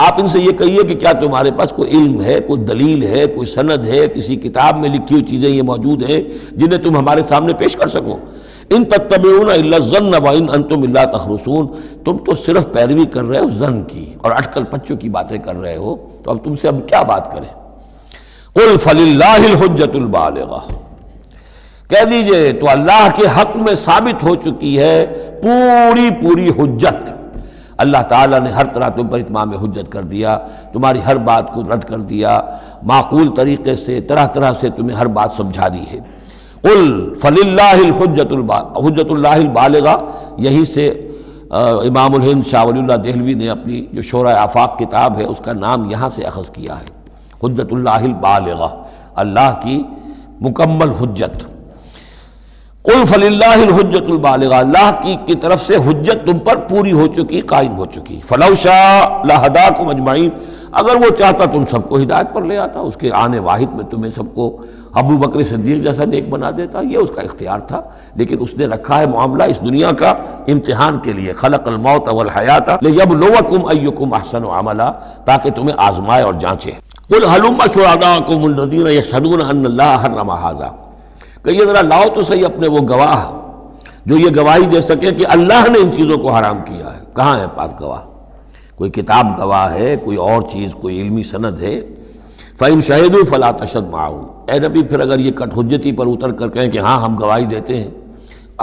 آپ ان سے یہ کہیے کہ کیا تمہارے پاس کوئی علم ہے، کوئی دلیل ہے، کوئی سند ہے، کسی کتاب میں لکھی ہوئی چیزیں یہ موجود ہیں جنہیں تم ہمارے سامنے پیش کر سکو؟ ان تتبعون الا الظن وان انتم الا تخرصون، تم تو صرف پیروی کر رہے ہو ظن کی اور اٹکل پچوں کی باتیں کر رہے ہو، تو اب تم سے اب کیا بات کریں؟ قل فللہ الحجۃ البالغہ، کہہ دیجئے تو اللہ کے حق میں ثابت ہو چکی ہے پوری حجت۔ اللہ تعالیٰ نے ہر طرح تم پر اتمام حجت کر دیا، تمہاری ہر بات کو رد کر دیا، معقول طریقے سے طرح طرح سے تمہیں ہر بات سمجھا دی ہے۔ قل فللہ حجت اللہ البالغہ، یہی سے امام الہند شاہ ولی اللہ دہلوی نے اپنی جو شورۂ آفاق کتاب ہے اس کا نام یہاں سے اخذ کیا ہے، حجت اللہ البالغہ، اللہ کی مکمل حجت۔ قل فللہ الحجت البالغہ، اللہ کی طرف سے حجت تم پر پوری ہو چکی، قائم ہو چکی۔ فلو شاء لہداکم اجمعین، اگر وہ چاہتا تم سب کو ہدایت پر لے آتا، اس کے آنے واحد میں تمہیں سب کو ابو بکر صدیق جیسا نیک بنا دیتا، یہ اس کا اختیار تھا، لیکن اس نے رکھا ہے معاملہ اس دنیا کا امتحان کے لیے۔ خلق الموت والحیات لیبلوکم ایکم احسن عملا، تاکہ تمہیں آزمائے اور جانچے۔ قل ہلم شہداءکم الذین یشہدون ان اللہ حرم ھذا، کہ یہ ذرا لاؤ تو صحیح اپنے وہ گواہ جو یہ گواہی دے سکے کہ اللہ نے ان چیزوں کو حرام کیا ہے۔ کہاں ہے پاس گواہ؟ کوئی کتاب گواہ ہے، کوئی اور چیز، کوئی علمی سند ہے؟ فَإِن شَهِدُوا فَلَا تَشْهَدْ مَعَهُمْ، اے نبی پھر اگر یہ کٹ حجتی پر اتر کر کہیں کہ ہاں ہم گواہی دیتے ہیں،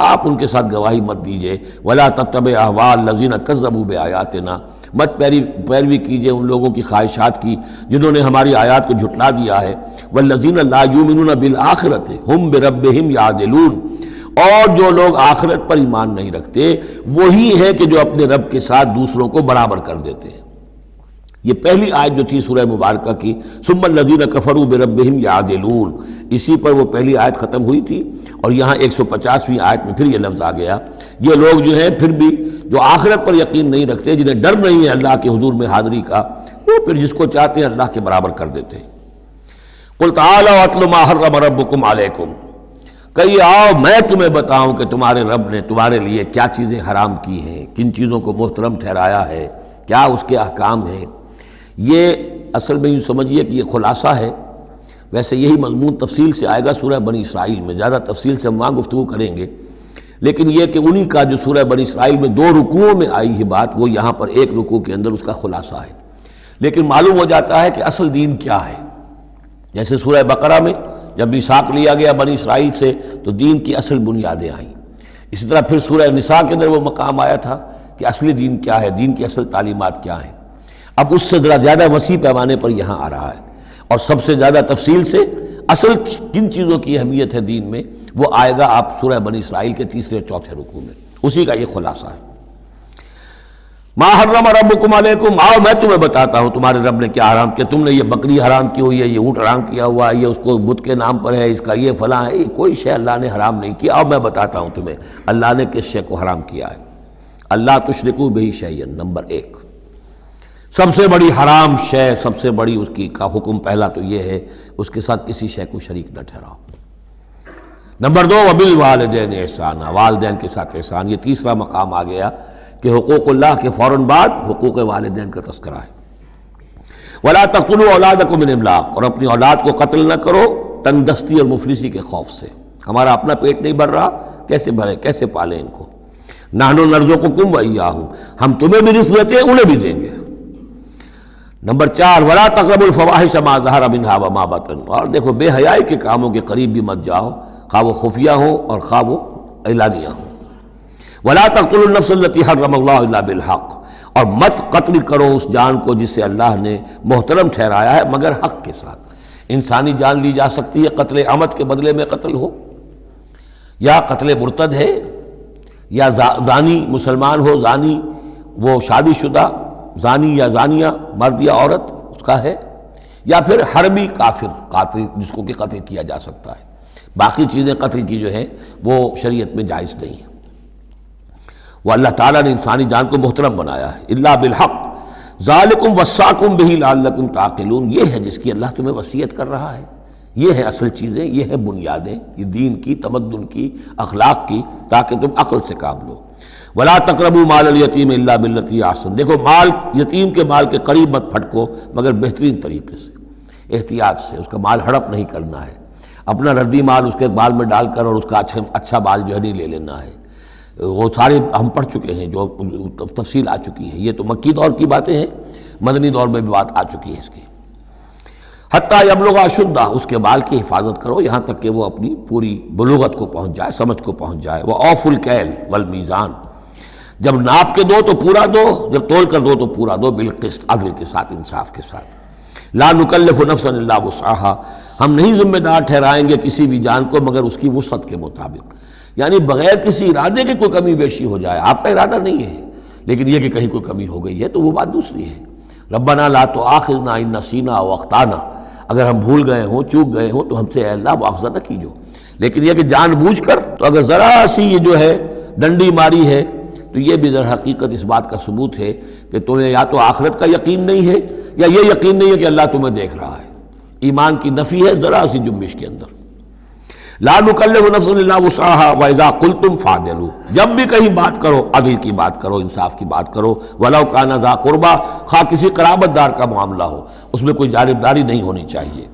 آپ ان کے ساتھ گواہی مت دیجئے۔ وَلَا تَتَّبِعْ أَهْوَاءَ الَّذِينَ كَذَّبُوا بِآيَاتِنَا، مت پیروی کیجئے ان لوگوں کی خواہشات کی جنہوں نے ہماری آیات کو جھٹلا دیا ہے۔ وَالَّذِينَ لَا يُؤْمِنُونَ بِالْآخِرَةِ هُمْ بِرَبِّهِمْ يَعْدِلُونَ، اور جو لوگ آخرت پر ایمان نہیں رکھتے وہی ہیں کہ جو اپنے رب کے ساتھ دوسروں کو برابر کر دیتے ہیں۔ یہ پہلی آیت جو تھی سورہ مبارکہ کی ثم الذین کفروا بربہم یعدلون، اسی پر وہ پہلی آیت ختم ہوئی تھی، اور یہاں 150ویں آیت میں پھر یہ لفظ آ گیا۔ یہ لوگ جو ہیں پھر بھی جو آخرت پر یقین نہیں رکھتے، جنہیں ڈر نہیں ہے اللہ کے حضور میں حاضری کا، وہ پھر جس کو چاہتے ہیں اللہ کے برابر کر دیتے ہیں۔ قل تعالوا اتل ما حرم ربکم علیکم، کہیے آؤ میں تمہیں بتاؤں کہ تمہارے رب نے تمہارے لیے کیا چیزیں حرام کی ہیں، کن چیزوں کو محترم ٹھہرایا ہے، کیا اس کے احکام ہیں۔ یہ اصل میں یوں سمجھیے کہ یہ خلاصہ ہے، ویسے یہی مضمون تفصیل سے آئے گا سورہ بنی اسرائیل میں، زیادہ تفصیل سے ہم وہاں گفتگو کریں گے، لیکن یہ کہ انہی کا جو سورہ بنی اسرائیل میں 2 رکوعوں میں آئی ہے بات، وہ یہاں پر 1 رکوع کے اندر اس کا خلاصہ ہے۔ لیکن معلوم ہو جاتا ہے کہ اصل دین کیا ہے۔ جیسے سورہ بقرہ میں جب میثاق لیا گیا بنی اسرائیل سے تو دین کی اصل بنیادیں آئیں، اسی طرح پھر سورہ نساء کے اندر وہ مقام آیا تھا کہ اصلی دین کیا ہے، دین کی اصل تعلیمات کیا ہیں۔ اب اس سے ذرا زیادہ وسیع پیمانے پر یہاں آ رہا ہے، اور سب سے زیادہ تفصیل سے اصل کن چیزوں کی اہمیت ہے دین میں وہ آئے گا آپ سورہ بنی اسرائیل کے 3 اور 4 رکوع میں، اسی کا یہ خلاصہ ہے۔ ما حرم ربکم علیکم، آؤ میں تمہیں بتاتا ہوں تمہارے رب نے کیا حرام کیا۔ تم نے یہ بکری حرام کی ہوئی ہے، یہ اونٹ حرام کیا ہوا ہے، یہ اس کو بت کے نام پر ہے، اس کا یہ فلاں ہے، یہ کوئی شے اللہ نے حرام نہیں کیا۔ آؤ میں بتاتا ہوں تمہیں اللہ نے کس شے کو حرام کیا ہے۔ اللہ تشرکوا بہ شیئا، نمبر 1 سب سے بڑی حرام شے، سب سے بڑی اس کی کا حکم پہلا تو یہ ہے اس کے ساتھ کسی شے کو شریک نہ ٹھہراؤ۔ نمبر 2 وبالوالدین احسانا، والدین کے ساتھ احسان۔ یہ تیسرا مقام آ گیا کہ حقوق اللہ کے فوراً بعد حقوق والدین کا تذکرہ ہے۔ ولا تقتلوا اولادکم من املاق، اور اپنی اولاد کو قتل نہ کرو تنگ دستی اور مفلسی کے خوف سے۔ ہمارا اپنا پیٹ نہیں بھر رہا، کیسے بھرے، کیسے پالیں ان کو۔ نحن نرزقکم وإیاہم، ہم تمہیں بھی رزق دیتے ہیں انہیں بھی دیں گے۔ نمبر 4 ولا تقربوا الفواحش ما ظہر منها وما بطن، اور دیکھو بے حیائی کے کاموں کے قریب بھی مت جاؤ، خواہ وہ خفیہ ہوں اور خواہ وہ اعلانیہ ہوں۔ ولا تقتلوا النفس التي حرم الله الا بالحق، اور مت قتل کرو اس جان کو جسے اللہ نے محترم ٹھہرایا ہے مگر حق کے ساتھ۔ انسانی جان لی جا سکتی ہے قتل عمد کے بدلے میں قتل ہو، یا قتل مرتد ہے، یا زانی مسلمان ہو، زانی وہ شادی شدہ زانی یا زانیہ مرد یا عورت اس کا ہے، یا پھر حربی کافر قاتل جس کو کہ قتل کیا جا سکتا ہے۔ باقی چیزیں قتل کی جو ہیں وہ شریعت میں جائز نہیں ہیں۔ وہ اللہ تعالیٰ نے انسانی جان کو محترم بنایا ہے۔ الا بالحق ذالکم وصاکم بہ لعلکم تعقلون، یہ ہے جس کی اللہ تمہیں وصیت کر رہا ہے۔ یہ ہے اصل چیزیں، یہ ہے بنیادیں، یہ دین کی، تمدن کی، اخلاق کی، تاکہ تم عقل سے کام لو۔ ولا تقربوا مال الیتیم الا بالتی احسن، دیکھو مال یتیم کے مال کے قریب مت پھٹکو مگر بہترین طریقے سے، احتیاط سے، اس کا مال ہڑپ نہیں کرنا ہے، اپنا ردی مال اس کے بال میں ڈال کر اور اس کا اچھا مال جو ہے نہیں لے لینا ہے۔ وہ سارے ہم پڑھ چکے ہیں، جو تفصیل آ چکی ہے، یہ تو مکی دور کی باتیں ہیں، مدنی دور میں بھی بات آ چکی ہے اس کی۔ حتیٰ یبلغ اشدہ، اس کے بال کی حفاظت کرو یہاں تک کہ وہ اپنی پوری بلوغت کو پہنچ جائے، سمجھ کو پہنچ جائے۔ وَأَوْفُوا الْكَيْلَ وَالْمِيزَانَ، جب ناپ کے دو تو پورا دو، جب تول کر دو تو پورا دو، بالقسط، عدل کے ساتھ، انصاف کے ساتھ۔ لا نکلف نفسا الا وسعها، ہم نہیں ذمہ دار ٹھہرائیں گے کسی بھی جان کو مگر اس کی وسعت کے مطابق، یعنی بغیر کسی ارادے کے کوئی کمی بیشی ہو جائے، آپ کا ارادہ نہیں ہے لیکن یہ کہ کہیں کوئی کمی ہو گئی ہے تو وہ بات دوسری ہے۔ ربنا لا تؤاخذنا ان نسینا او اخطانا، اگر ہم بھول گئے ہوں، چوک گئے ہوں تو ہم سے اے اللہ مؤاخذہ نہ کیجو، لیکن یہ کہ جان بوجھ کر، تو اگر ذرا سی یہ جو ہے ڈنڈی ماری ہے تو یہ بھی در حقیقت اس بات کا ثبوت ہے کہ تمہیں یا تو آخرت کا یقین نہیں ہے یا یہ یقین نہیں ہے کہ اللہ تمہیں دیکھ رہا ہے۔ ایمان کی نفی ہے ذرا سی جنبش کے اندر۔ لا نکلف نفسا الا وسعها واذا قلتم فاعدلوا، جب بھی کہیں بات کرو عدل کی بات کرو، انصاف کی بات کرو، ولو کان ذا قربا، خواہ کسی قرابت دار کا معاملہ ہو، اس میں کوئی جانبداری نہیں ہونی چاہیے۔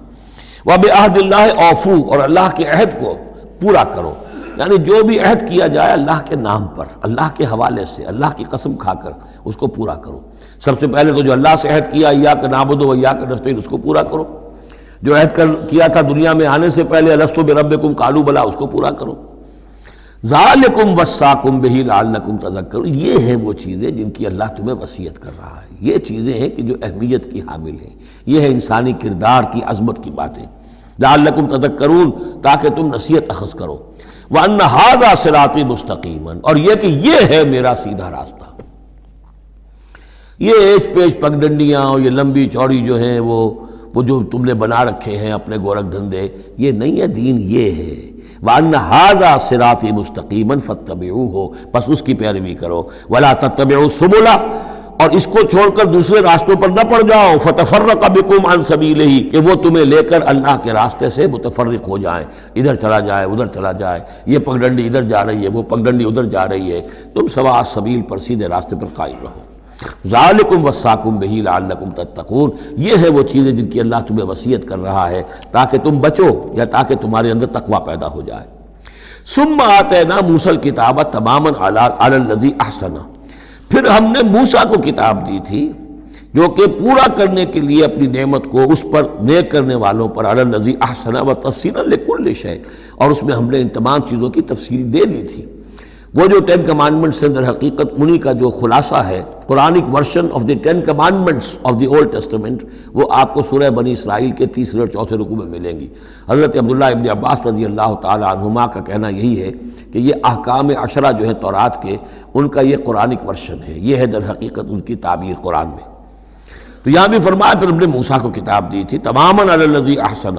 وبعہد اللہ اوفوا، اور اللہ کے عہد کو پورا کرو، یعنی جو بھی عہد کیا جائے اللہ کے نام پر، اللہ کے حوالے سے، اللہ کی قسم کھا کر اس کو پورا کرو۔ سب سے پہلے تو جو اللہ سے عہد کیا ایاک نعبد و ایاک نستعین، اس کو پورا کرو۔ جو عہد کیا تھا دنیا میں آنے سے پہلے الست بربکم قالوا بلا، اس کو پورا کرو۔ ذالکم وصاکم بہ لعلکم تذکرون، یہ ہیں وہ چیزیں جن کی اللہ تمہیں وصیت کر رہا ہے۔ یہ چیزیں ہیں کہ جو اہمیت کی حامل ہیں، یہ ہے انسانی کردار کی عظمت کی باتیں، لعلکم تذکرون، تاکہ تم نصیحت اخذ کرو۔ وَأَنَّ هَذَا صِرَاطِي مُسْتَقِيمًا، اور یہ کہ یہ ہے میرا سیدھا راستہ۔ یہ ایچ پیچ پگڈنڈیاں اور یہ لمبی چوڑی جو ہیں وہ جو تم نے بنا رکھے ہیں اپنے گورکھ دھندے، یہ نہیں ہے دین، یہ ہے وَأَنَّ هَذَا صِرَاطِي مُسْتَقِيمًا فَاتَّبِعُوهُ، بس اس کی پیروی کرو۔ وَلَا تَتَّبِعُوا السُّبُلَ، اور اس کو چھوڑ کر دوسرے راستوں پر نہ پڑ جاؤ، فَتَفَرَّقَ بِكُمْ عَنْ سَبِيلِهِ، کہ وہ تمہیں لے کر اللہ کے راستے سے متفرق ہو جائیں، ادھر چلا جائے ادھر چلا جائے، یہ پگڈنڈی ادھر جا رہی ہے وہ پگڈنڈی ادھر جا رہی ہے، تم سواء السبیل پر سیدھے راستے پر قائم رہو۔ ذالکم وصاکم بہ لعلکم تتقون، یہ ہے وہ چیزیں جن کی اللہ تمہیں وصیت کر رہا ہے تاکہ تم بچو یا تاکہ تمہارے اندر تقوی پیدا ہو جائے۔ ثم آتینا موسیٰ الکتاب تماما علی الذی احسن، پھر ہم نے موسیٰ کو کتاب دی تھی جو کہ پورا کرنے کے لیے اپنی نعمت کو اس پر نیک کرنے والوں پر، علی الذی احسن وتفصیلا لکل شیء، اور اس میں ہم نے ان تمام چیزوں کی تفصیل دے دی تھی۔ وہ جو 10 کمانڈمنٹس سے در حقیقت انہی کا جو خلاصہ ہے، Quranic version of the 10 commandments of the old testament, وہ آپ کو سورہ بنی اسرائیل کے 3 اور 4 رکوع میں ملیں گی۔ حضرت عبداللہ ابن عباس رضی اللہ تعالی عنہما کا کہنا یہی ہے کہ یہ احکام عشرہ جو ہے تورات کے، ان کا یہ قرآنک ورشن ہے، یہ ہے در حقیقت ان کی تعبیر قرآن میں۔ تو یہاں بھی فرمایا پھر ہم نے موسیٰ کو کتاب دی تھی تماما علی الذی احسن،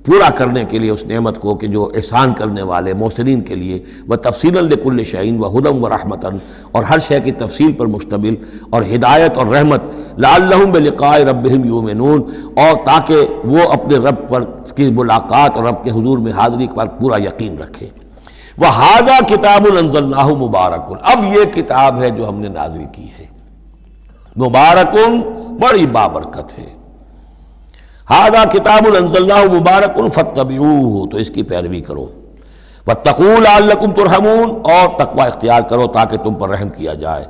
پورا کرنے کے لیے اس نعمت کو کہ جو احسان کرنے والے محسنین کے لیے، وہ تفصیلا لکل شیء وہدی ورحمۃ، اور ہر شے کی تفصیل پر مشتمل اور ہدایت اور رحمت، لعلہم بلقاء ربہم یؤمنون، اور تاکہ وہ اپنے رب پر کی ملاقات اور رب کے حضور میں حاضری پر پورا یقین رکھے۔ وَهَذَا كِتَابٌ أَنزَلْنَاهُ مُبَارَكٌ، اب یہ کتاب ہے جو ہم نے نازل کی ہے، مبارکن، بڑی بابرکت ہے۔ ھذا کتاب انزلناہ مبارک فاتبعوہ، تو اس کی پیروی کرو۔ واتقوا لعلکم ترحمون، اور تقوی اختیار کرو تاکہ تم پر رحم کیا جائے۔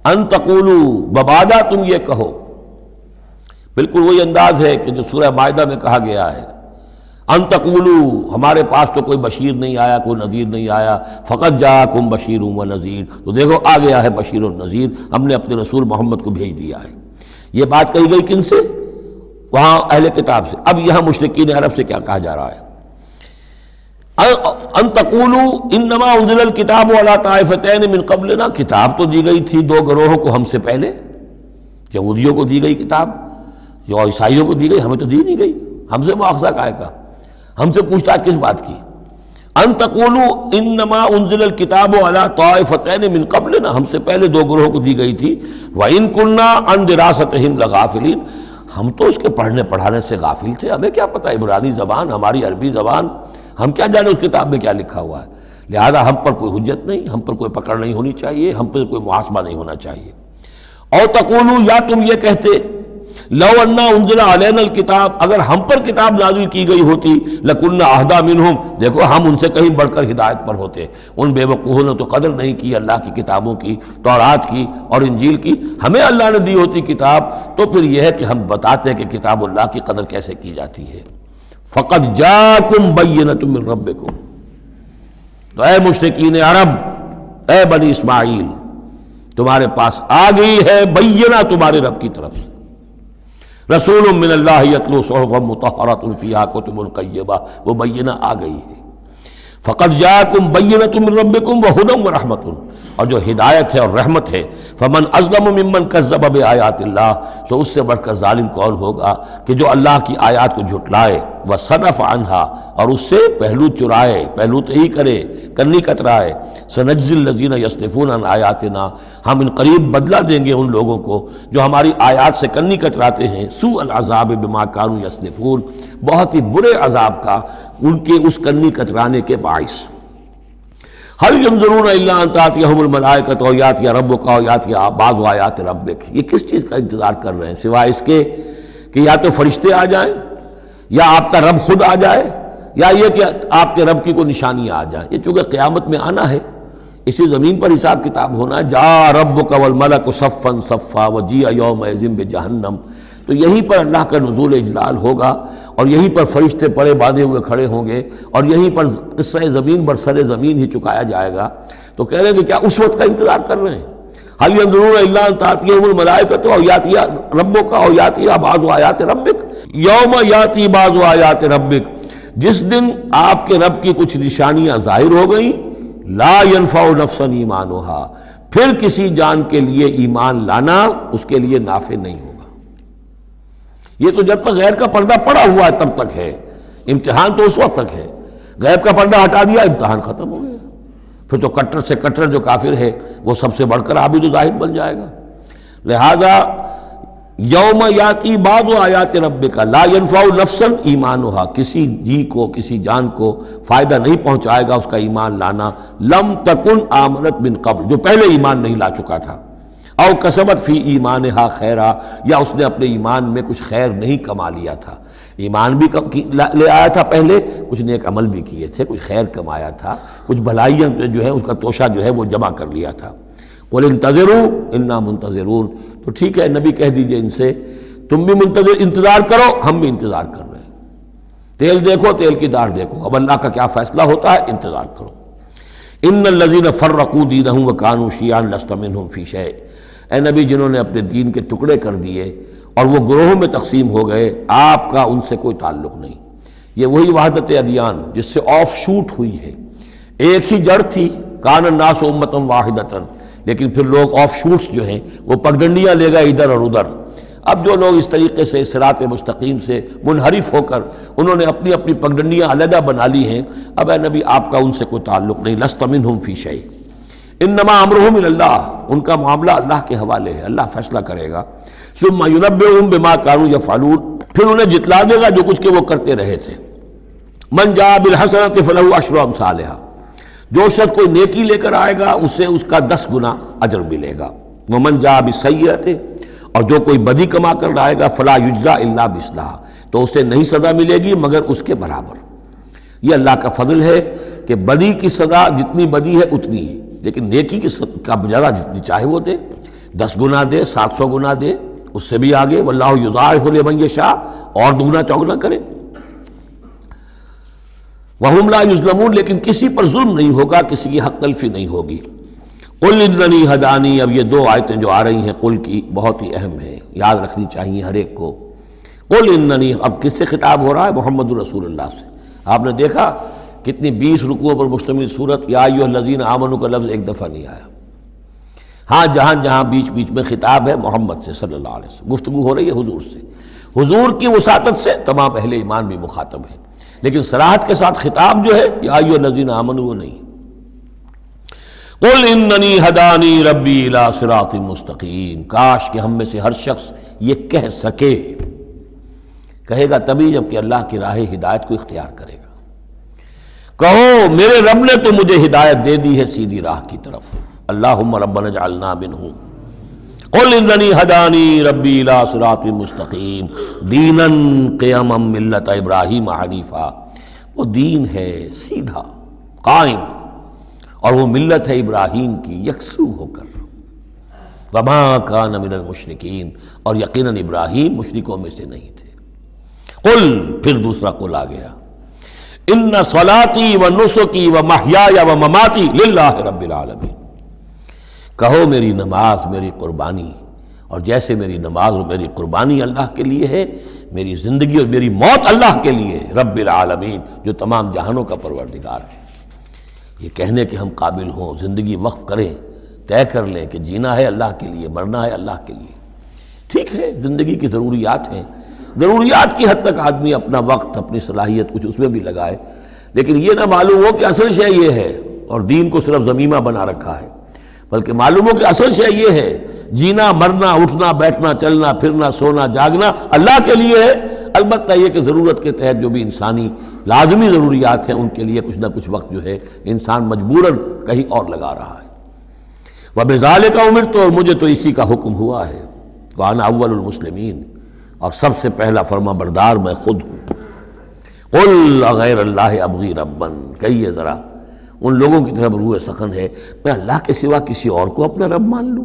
ان تقولوا، ببادا تم یہ کہو، بالکل وہی انداز ہے کہ جو سورہ مائدہ میں کہا گیا ہے، ان تقولوا، ہمارے پاس تو کوئی بشیر نہیں آیا، کوئی نذیر نہیں آیا، فقط جاءکم بشیر و نذیر، تو دیکھو آ گیا ہے بشیر و نذیر، ہم نے اپنے رسول محمد کو بھیج دیا ہے۔ یہ بات کہی گئی کن سے؟ وہاں اہل کتاب سے۔ اب یہاں مشرکین عرب سے کیا کہا جا رہا ہے؟ ان تقولوا انما انزل الکتاب علی طائفتین من قبلنا، کتاب تو دی گئی تھی 2 گروہوں کو ہم سے پہلے، یہودیوں کو دی گئی کتاب، جو عیسائیوں کو دی گئی، ہمیں تو دی نہیں گئی، ہم سے مواخذہ کائے کا، ہم سے پوچھتا ہے کس بات کی؟ ان تقولوا انما انزل الکتاب علی طائفتین من قبلنا، ہم سے پہلے 2 گروہوں کو دی گئی تھی، وان كنا عن دراستہم لغافلین، ہم تو اس کے پڑھنے پڑھانے سے غافل تھے، ہمیں کیا پتہ عبرانی زبان، ہماری عربی زبان، ہم کیا جانے اس کتاب میں کیا لکھا ہوا ہے، لہذا ہم پر کوئی حجت نہیں، ہم پر کوئی پکڑ نہیں ہونی چاہیے، ہم پر کوئی محاسبہ نہیں ہونا چاہیے۔ اور تقولوا، یا تم یہ کہتے، لو انا انزل علینا الکتاب، اگر ہم پر کتاب نازل کی گئی ہوتی، لکنا اہدی منہم، دیکھو ہم ان سے کہیں بڑھ کر ہدایت پر ہوتے۔ ان بے وقوفوں نے تو قدر نہیں کی اللہ کی کتابوں کی، تورات کی اور انجیل کی، ہمیں اللہ نے دی ہوتی کتاب تو پھر یہ ہے کہ ہم بتاتے ہیں کہ کتاب اللہ کی قدر کیسے کی جاتی ہے۔ فقد جاءکم بینۃ من ربکم، تو اے مشرکین عرب، اے بنی اسماعیل، تمہارے پاس آ گئی ہے بینہ تمہارے رب کی طرف سے، رسول من اللہ یتلو صحفا مطہرۃ فیہا کتب قیمہ، وہ بینہ آ گئی ہے۔ فقد جاءکم بینۃ من ربکم وہدی ورحمۃ، اور جو ہدایت ہے اور رحمت ہے، فمن اظلم ممن کذب بآیات اللہ، تو اس سے بڑھ کر ظالم کون ہوگا کہ جو اللہ کی آیات کو جھٹلائے، وصدف عنہا، اور اس سے پہلو چرائے، پہلو تہی کرے، کنی کترائے۔ سنجزی الذین یصدفون عن آیاتنا، ہم ان قریب بدلہ دیں گے ان لوگوں کو جو ہماری آیات سے کنی کتراتے ہیں، سوء العذاب بما کانوا یصدفون، بہت ہی برے عذاب کا ان کے اس کنی کترانے کے باعث۔ هل ينظرون الا ان تاتيهم الملائکۃ او یاتی ربک او یاتی بعض آیات ربک، یہ کس چیز کا انتظار کر رہے ہیں سوائے اس کے کہ یا تو فرشتے آ جائیں، یا آپ کا رب خود آ جائے، یا یہ کہ آپ کے رب کی کوئی نشانیاں آ جائیں۔ یہ چونکہ قیامت میں آنا ہے، اسی زمین پر حساب کتاب ہونا ہے۔ جاء ربک والملک صفا صفا وجیء یومئذ بجہنم، تو یہیں پر اللہ کا نزول اجلال ہوگا، اور یہیں پر فرشتے پڑے باندھے ہوئے کھڑے ہوں گے، اور یہیں پر قصہ زمین بر سر زمین ہی چکایا جائے گا۔ تو کہہ رہے ہیں کہ کیا اس وقت کا انتظار کر رہے ہیں؟ حل ينظرون الا ان تاتيهم الملائکۃ او یاتی ربک او یاتی بعض آیات ربک یوم یاتی بعض آیات ربک، جس دن آپ کے رب کی کچھ نشانیاں ظاہر ہو گئیں، لا ينفع نفسا ایمانها، پھر کسی جان کے لیے ایمان لانا اس کے لیے نافع نہیں ہوگا۔ یہ تو جب تک غیر کا پردہ پڑا ہوا ہے تب تک ہے، امتحان تو اس وقت تک ہے، غیب کا پردہ ہٹا دیا امتحان ختم ہو گیا، پھر تو کٹر سے کٹر جو کافر ہے وہ سب سے بڑھ کر عابد و زاہد بن جائے گا۔ لہذا یوم یاتی بعض آیات ربک لا ينفع نفسا ایمانها، کسی جی کو کسی جان کو فائدہ نہیں پہنچائے گا اس کا ایمان لانا، لم تکن آمنت من قبل، جو پہلے ایمان نہیں لا چکا تھا، او کسبت فی ایمانها خیرا، یا اس نے اپنے ایمان میں کچھ خیر نہیں کما لیا تھا، ایمان بھی لے آیا تھا پہلے، کچھ نیک عمل بھی کیے تھے، کچھ خیر کمایا تھا، کچھ بھلائیاں جو ہے اس کا توشہ جو ہے وہ جمع کر لیا تھا۔ قل انتظروا انا منتظرون، تو ٹھیک ہے نبی کہہ دیجئے ان سے تم بھی انتظار کرو، ہم بھی انتظار کر رہے ہیں، تیل دیکھو تیل کی دار دیکھو، اب اللہ کا کیا فیصلہ ہوتا ہے انتظار کرو۔ ان الذین فرقوا دینہم وکانوا شیعا لست منہم فی شیء، اے نبی جنہوں نے اپنے دین کے ٹکڑے کر دیے اور وہ گروہوں میں تقسیم ہو گئے، آپ کا ان سے کوئی تعلق نہیں۔ یہ وہی وحدت ادیان جس سے آف شوٹ ہوئی ہے، ایک ہی جڑ تھی، کان الناس امۃ واحدۃ، لیکن پھر لوگ آف شوٹس جو ہیں وہ پگڈنڈیاں لے گئے ادھر اور ادھر۔ اب جو لوگ اس طریقے سے صراط مستقیم سے منحرف ہو کر انہوں نے اپنی اپنی پگڈنڈیاں علیحدہ بنا لی ہیں، اب اے نبی آپ کا ان سے کوئی تعلق نہیں، لست منہم فی شیء، انما امرہم الی اللہ، ان کا معاملہ اللہ کے حوالے ہے، اللہ فیصلہ کرے گا۔ ثم ینبئہم بما کانوا یفعلون، پھر انہیں جتلا دے گا جو کچھ کہ وہ کرتے رہے تھے۔ من جاء بالحسنۃ فلہ عشر امثالھا، جو شخص کوئی نیکی لے کر آئے گا اسے اس کا 10 گنا اجر ملے گا۔ ومن جاء بالسیئۃ، اور جو کوئی بدی کما کر لائے گا فلا یجزا الا مثلھا، تو اسے نہیں سزا ملے گی مگر اس کے برابر۔ یہ اللہ کا فضل ہے کہ بدی کی سزا جتنی بدی ہے اتنی ہے، لیکن نیکی کی کا جزا جتنی چاہے وہ دے، 10 گنا دے، 700 گنا دے، اس سے بھی آگے، واللہ یضاعف لمن یشاء، اور دگنا چوگنا کرے۔ وہم لا یظلمون، لیکن کسی پر ظلم نہیں ہوگا، کسی کی حق تلفی نہیں ہوگی۔ قل اننی ہدانی، اب یہ 2 آیتیں جو آ رہی ہیں قل کی بہت ہی اہم ہیں، یاد رکھنی چاہیے ہر ایک کو۔ قل اننی، اب کس سے خطاب ہو رہا ہے؟ محمد رسول اللہ سے۔ آپ نے دیکھا کتنی 20 رکوعوں پر مشتمل سورت یا ایھا الذین آمنوا کا لفظ ایک دفعہ نہیں آیا۔ ہاں جہاں جہاں بیچ بیچ میں خطاب ہے محمد سے صلی اللہ علیہ وسلم، گفتگو ہو رہی ہے حضور سے، حضور کی وساطت سے تمام اہل ایمان بھی مخاطب ہیں، لیکن صراحت کے ساتھ خطاب جو ہے یا ایھا الذین آمنوا وہ نہیں۔ قل اننی ہدانی ربی الی صراط مستقیم، کاش کہ ہم میں سے ہر شخص یہ کہہ سکے، کہے گا تبھی جب کہ اللہ کی راہ ہدایت کو اختیار کرے گا۔ کہو میرے رب نے تو مجھے ہدایت دے دی ہے سیدھی راہ کی طرف، اللہم ربنا اجعلنا منہم۔ قل اننی ہدانی ربی الی صراط مستقیم دینا قیما ملت ابراہیم حنیفا، وہ دین ہے سیدھا قائم، اور وہ ملت ہے ابراہیم کی یکسو ہو کر، وما کان من المشرکین، اور یقیناً ابراہیم مشرکوں میں سے نہیں تھے۔ قل، پھر دوسرا قل آ گیا، ان صلاتی و نسکی و محیای و مماتی للہ رب العالمین، کہو میری نماز میری قربانی، اور جیسے میری نماز اور میری قربانی اللہ کے لیے ہے، میری زندگی اور میری موت اللہ کے لیے ہے، رب العالمین جو تمام جہانوں کا پروردگار ہے۔ یہ کہنے کہ ہم قابل ہوں، زندگی وقف کریں، طے کر لیں کہ جینا ہے اللہ کے لیے، مرنا ہے اللہ کے لیے، ٹھیک ہے، زندگی کی ضروریات ہیں، ضروریات کی حد تک آدمی اپنا وقت اپنی صلاحیت کچھ اس میں بھی لگائے، لیکن یہ نہ معلوم ہو کہ اصل شے یہ ہے اور دین کو صرف ضمیمہ بنا رکھا ہے، بلکہ معلوم ہو کہ اصل شے یہ ہے، جینا مرنا اٹھنا بیٹھنا چلنا پھرنا سونا جاگنا اللہ کے لیے ہے، البتہ یہ کہ ضرورت کے تحت جو بھی انسانی لازمی ضروریات ہیں ان کے لیے کچھ نہ کچھ وقت جو ہے انسان مجبوراً کہیں اور لگا رہا ہے۔ وَبِذَالِكَ أُمِرْتُ، اور مجھے تو اسی کا حکم ہوا ہے، وَأَنَا أَوَّلُ الْمُسْلِمِينَ، اور سب سے پہلا فرما بردار میں خود ہوں۔ قُلْ أَغَيْرَ اللَّهِ أَبْغِي رَبًّا، کہیے ذرا، ان لوگوں کی طرف روح سخن ہے، میں اللہ کے سوا کسی اور کو اپنا رب مان لوں؟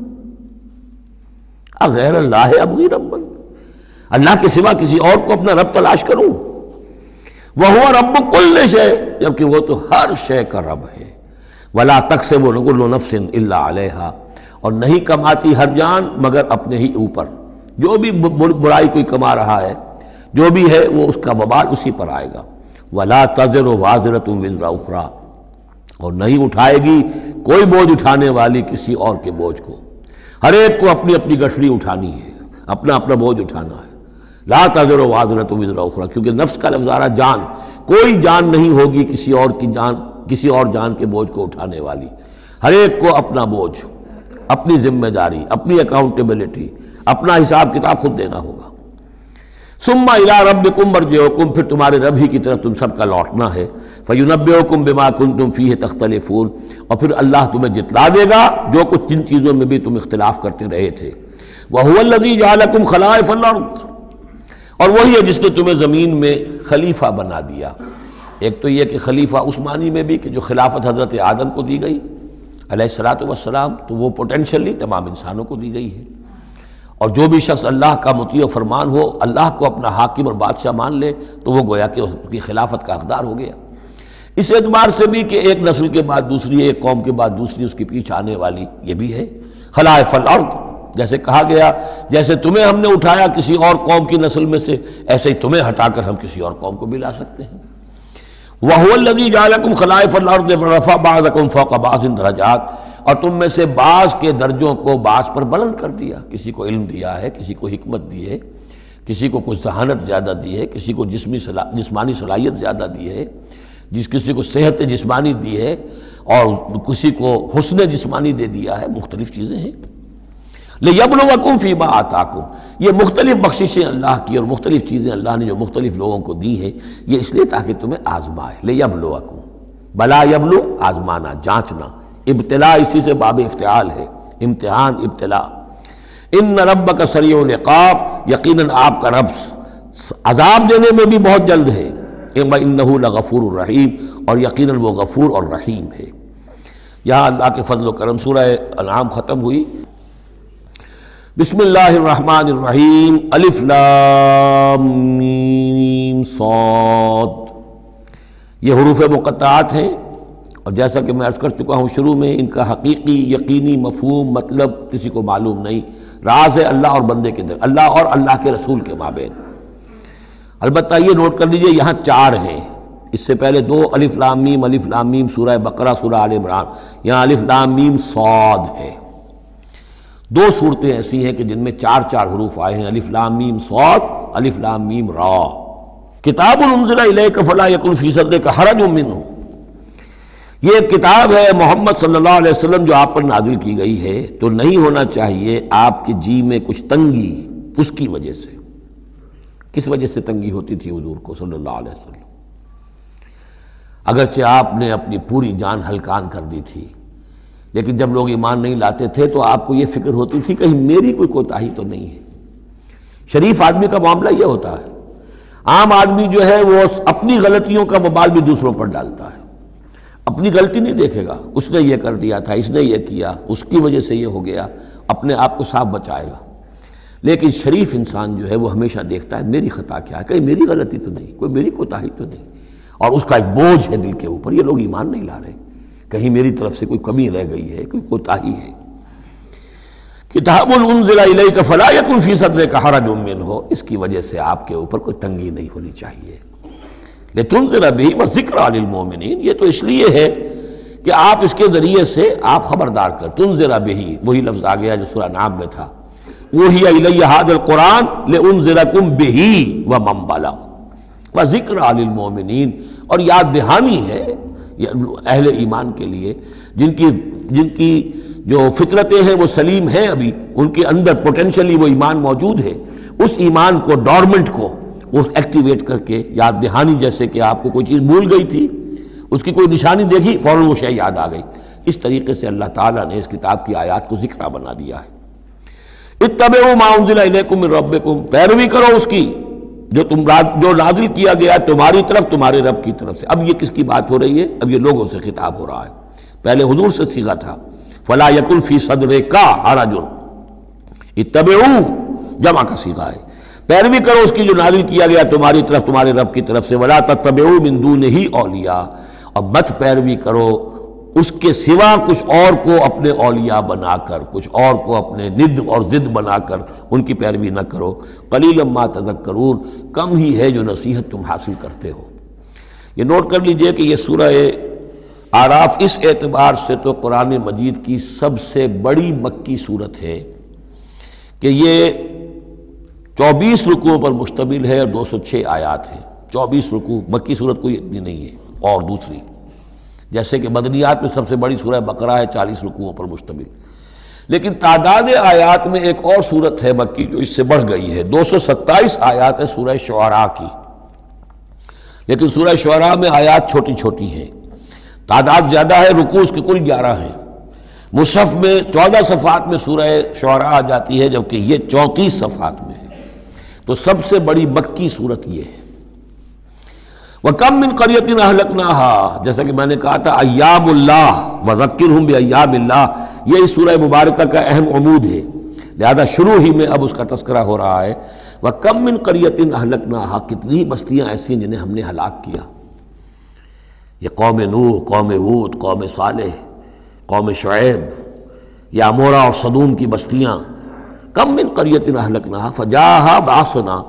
اغیر اللہ ابغی ربًا، اللہ کے سوا کسی اور کو اپنا رب تلاش کروں؟ وَهُوَ رَبُّ كُلِّ شَيْءٍ، جبکہ وہ تو ہر شے کا رب ہے۔ وَلَا تَكْسِبُ كُلُّ نَفْسٍ إِلَّا عَلَيْهَا، اور نہیں کماتی ہر جان مگر اپنے ہی اوپر۔ جو بھی برائی کوئی کما رہا ہے، جو بھی ہے وہ اس کا وبال اسی پر آئے گا۔ وَلَا تَزِرُ وَازِرَةٌ وِزْرَ أُخْرَىٰ، اور نہیں اٹھائے گی کوئی بوجھ اٹھانے والی کسی اور کے بوجھ کو۔ ہر ایک کو اپنی اپنی گٹھڑی اٹھانی ہے، اپنا اپنا بوجھ اٹھانا ہے۔ لا تزر وازرۃ وزر اخری، کیونکہ نفس کا لفظ آ رہا جان، کوئی جان نہیں ہوگی کسی اور جان کے بوجھ کو اٹھانے والی۔ ہر ایک کو اپنا بوجھ، اپنی ذمہ داری، اپنی اکاؤنٹیبلٹی، اپنا حساب کتاب خود دینا ہوگا۔ ثم الی ربکم مرجعکم، پھر تمہارے رب ہی کی طرف تم سب کا لوٹنا ہے۔ فینبئکم بما کنتم فیہ تختلفون، اور پھر اللہ تمہیں جتلا دے گا جو کچھ جن چیزوں میں بھی تم اختلاف کرتے رہے تھے۔ وہو الذی جعلکم خلائف الارض، اور وہی ہے جس نے تمہیں زمین میں خلیفہ بنا دیا۔ ایک تو یہ کہ خلیفہ اس معنی میں بھی کہ جو خلافت حضرت آدم کو دی گئی علیہ الصلوۃ والسلام، تو وہ پوٹینشلی تمام انسانوں کو دی گئی ہے، اور جو بھی شخص اللہ کا مطیع و فرمان ہو، اللہ کو اپنا حاکم اور بادشاہ مان لے، تو وہ گویا کہ اس کی خلافت کا حقدار ہو گیا۔ اس اعتبار سے بھی کہ ایک نسل کے بعد دوسری، ایک قوم کے بعد دوسری اس کے پیچھے آنے والی، یہ بھی ہے خلائف الارض۔ جیسے کہا گیا جیسے تمہیں ہم نے اٹھایا کسی اور قوم کی نسل میں سے، ایسے ہی تمہیں ہٹا کر ہم کسی اور قوم کو بھی لا سکتے ہیں۔ وَهُوَ الَّذِي جَعَلَكُمْ خَلَائِفَ الْأَرْضِ وَرَفَعَ بَعْضَكُمْ فَوْقَ بَعْضٍ دَرَجَاتٍ، اور تم میں سے بعض کے درجوں کو بعض پر بلند کر دیا۔ کسی کو علم دیا ہے، کسی کو حکمت دی ہے، کسی کو کچھ ذہانت زیادہ دی ہے، کسی کو جسمانی صلاحیت زیادہ دی ہے، کسی کو صحت جسمانی دی ہے، اور کسی کو حسن جسمانی دے دیا ہے۔ مختلف چیزیں ہیں۔ لِيَبْلُوَكُمْ فِي مَا آتَاكُمْ، یہ مختلف بخششیں اللہ کی اور مختلف چیزیں اللہ نے جو مختلف لوگوں کو دی ہیں، یہ اس لیے تاکہ تمہیں آزمائے۔ لِيَبْلُوَكُمْ، بلا یبلو آزمانا، جانچنا، ابتلاء اسی سے باب افتعال ہے، امتحان، ابتلاء۔ ان ربک سریع العقاب، یقیناً آپ کا رب عذاب دینے میں بھی بہت جلد ہے۔ وَإِنَّهُ لَغَفُورٌ الرحیم، اور یقیناً وہ غفور اور رحیم ہے۔ یہاں اللہ کے فضل و کرم سورہ انعام ختم ہوئی۔ بسم اللہ الرحمن الرحیم، الف لام میم صاد، یہ حروف مقطعات ہیں، اور جیسا کہ میں عرض کر چکا ہوں شروع میں، ان کا حقیقی یقینی مفہوم مطلب کسی کو معلوم نہیں، راز ہے اللہ اور بندے کے در، اللہ اور اللہ کے رسول کے مابین۔ البتہ یہ نوٹ کر لیجئے یہاں 4 ہیں، اس سے پہلے 2 الف لام میم سورہ بقرہ، سورہ آل عمران، یہاں الف لام میم صاد ہے۔ 2 صورتیں ایسی ہیں کہ جن میں 4 حروف آئے ہیں، الف لام میم صاد، الف لام میم را۔ کتاب انزل الیک فلا یکن فی صدرک حرج منہ، یہ ایک کتاب ہے محمد صلی اللہ علیہ وسلم جو آپ پر نازل کی گئی ہے، تو نہیں ہونا چاہیے آپ کے جی میں کچھ تنگی اس کی وجہ سے۔ کس وجہ سے تنگی ہوتی تھی حضور کو صلی اللہ علیہ وسلم؟ اگرچہ آپ نے اپنی پوری جان ہلکان کر دی تھی، لیکن جب لوگ ایمان نہیں لاتے تھے تو آپ کو یہ فکر ہوتی تھی کہیں میری کوئی کوتاہی تو نہیں ہے۔ شریف آدمی کا معاملہ یہ ہوتا ہے، عام آدمی جو ہے وہ اپنی غلطیوں کا وبال بھی دوسروں پر ڈالتا ہے، اپنی غلطی نہیں دیکھے گا، اس نے یہ کر دیا تھا، اس نے یہ کیا، اس کی وجہ سے یہ ہو گیا، اپنے آپ کو صاف بچائے گا۔ لیکن شریف انسان جو ہے وہ ہمیشہ دیکھتا ہے میری خطا کیا ہے، کہیں میری غلطی تو نہیں، کوئی میری کوتاہی تو نہیں، اور اس کا ایک بوجھ ہے دل کے اوپر، یہ لوگ ایمان نہیں لا رہے، کہیں میری طرف سے کوئی کمی رہ گئی ہے، کوئی کوتاہی ہے۔ کتاب انزل الیک فلا یکن فی صدرک حرج منہ، اس کی وجہ سے آپ کے اوپر کوئی تنگی نہیں ہونی چاہیے۔ لتنذر بہ وذکریٰ للمؤمنین، یہ تو اس لیے ہے کہ آپ اس کے ذریعے سے آپ خبردار کر، تنذر بہ، وہی لفظ آ گیا جو سورہ انعام میں تھا، اوحی الی ھذا القرآن لانذرکم بہ ومن بلغ وذکریٰ للمؤمنین، اور یاد دہانی ہے اہل ایمان کے لیے جن کی جو فطرتیں ہیں وہ سلیم ہیں، ابھی ان کے اندر پوٹینشلی وہ ایمان موجود ہے، اس ایمان کو ڈورمنٹ کو وہ ایکٹیویٹ کر کے یاد دہانی، جیسے کہ آپ کو کوئی چیز بھول گئی تھی، اس کی کوئی نشانی دیکھی فوراً وہ شے یاد آ گئی، اس طریقے سے اللہ تعالیٰ نے اس کتاب کی آیات کو ذکرہ بنا دیا ہے۔ اتبعوا ما انزل الیکم من ربکم، پیروی کرو اس کی جو نازل کیا گیا تمہاری طرف تمہارے رب کی طرف سے۔ اب یہ کس کی بات ہو رہی ہے؟ اب یہ لوگوں سے خطاب ہو رہا ہے، پہلے حضور سے صیغہ تھا، فلا یکن فی صدرک حرج، اتبعوا جمع کا صیغہ ہے، پیروی کرو اس کی جو نازل کیا گیا تمہاری طرف تمہارے رب کی طرف سے، ولا تتبعوا من دونہ اولیاء، اور مت پیروی کرو اس کے سوا کچھ اور کو اپنے اولیاء بنا کر، کچھ اور کو اپنے ند اور ضد بنا کر ان کی پیروی نہ کرو، قلیلا ما تذکرون، کم ہی ہے جو نصیحت تم حاصل کرتے ہو۔ یہ نوٹ کر لیجئے کہ یہ سورہ اعراف اس اعتبار سے تو قرآن مجید کی سب سے بڑی مکی صورت ہے کہ یہ 24 رکوعوں پر مشتمل ہے اور 206 آیات ہیں۔ 24 رکوع، مکی صورت کوئی اتنی نہیں ہے۔ اور دوسری جیسے کہ مدنیات میں سب سے بڑی سورہ بقرہ ہے 40 رکوعوں پر مشتمل، لیکن تعداد آیات میں ایک اور سورت ہے مکی جو اس سے بڑھ گئی ہے، 227 آیات ہے سورہ شعراء کی، لیکن سورہ شعراء میں آیات چھوٹی چھوٹی ہیں، تعداد زیادہ ہے، رکوع اس کے کل 11 ہیں۔ مصحف میں 14 صفحات میں سورہ شعراء آ جاتی ہے جبکہ یہ 34 صفحات میں ہے، تو سب سے بڑی مکی صورت یہ ہے۔ وَكَمْ مِنْ قَرْيَةٍ أَهْلَكْنَاهَا، جیسا کہ میں نے کہا تھا ایام اللہ وذکرہم بایام اللہ، یہ اس سورہ مبارکہ کا اہم عمود ہے، لہذا شروع ہی میں اب اس کا تذکرہ ہو رہا ہے۔ وَكَمْ مِنْ قَرْيَةٍ أَهْلَكْنَاهَا، کتنی بستیاں ایسی ہیں جنہیں ہم نے ہلاک کیا، یہ قوم نوح، قوم ہود، قوم صالح، قوم شعیب، یا عمورہ اور صدوم کی بستیاں۔ کم من قریۃ اہلکناہا فجاءھا بأسنا،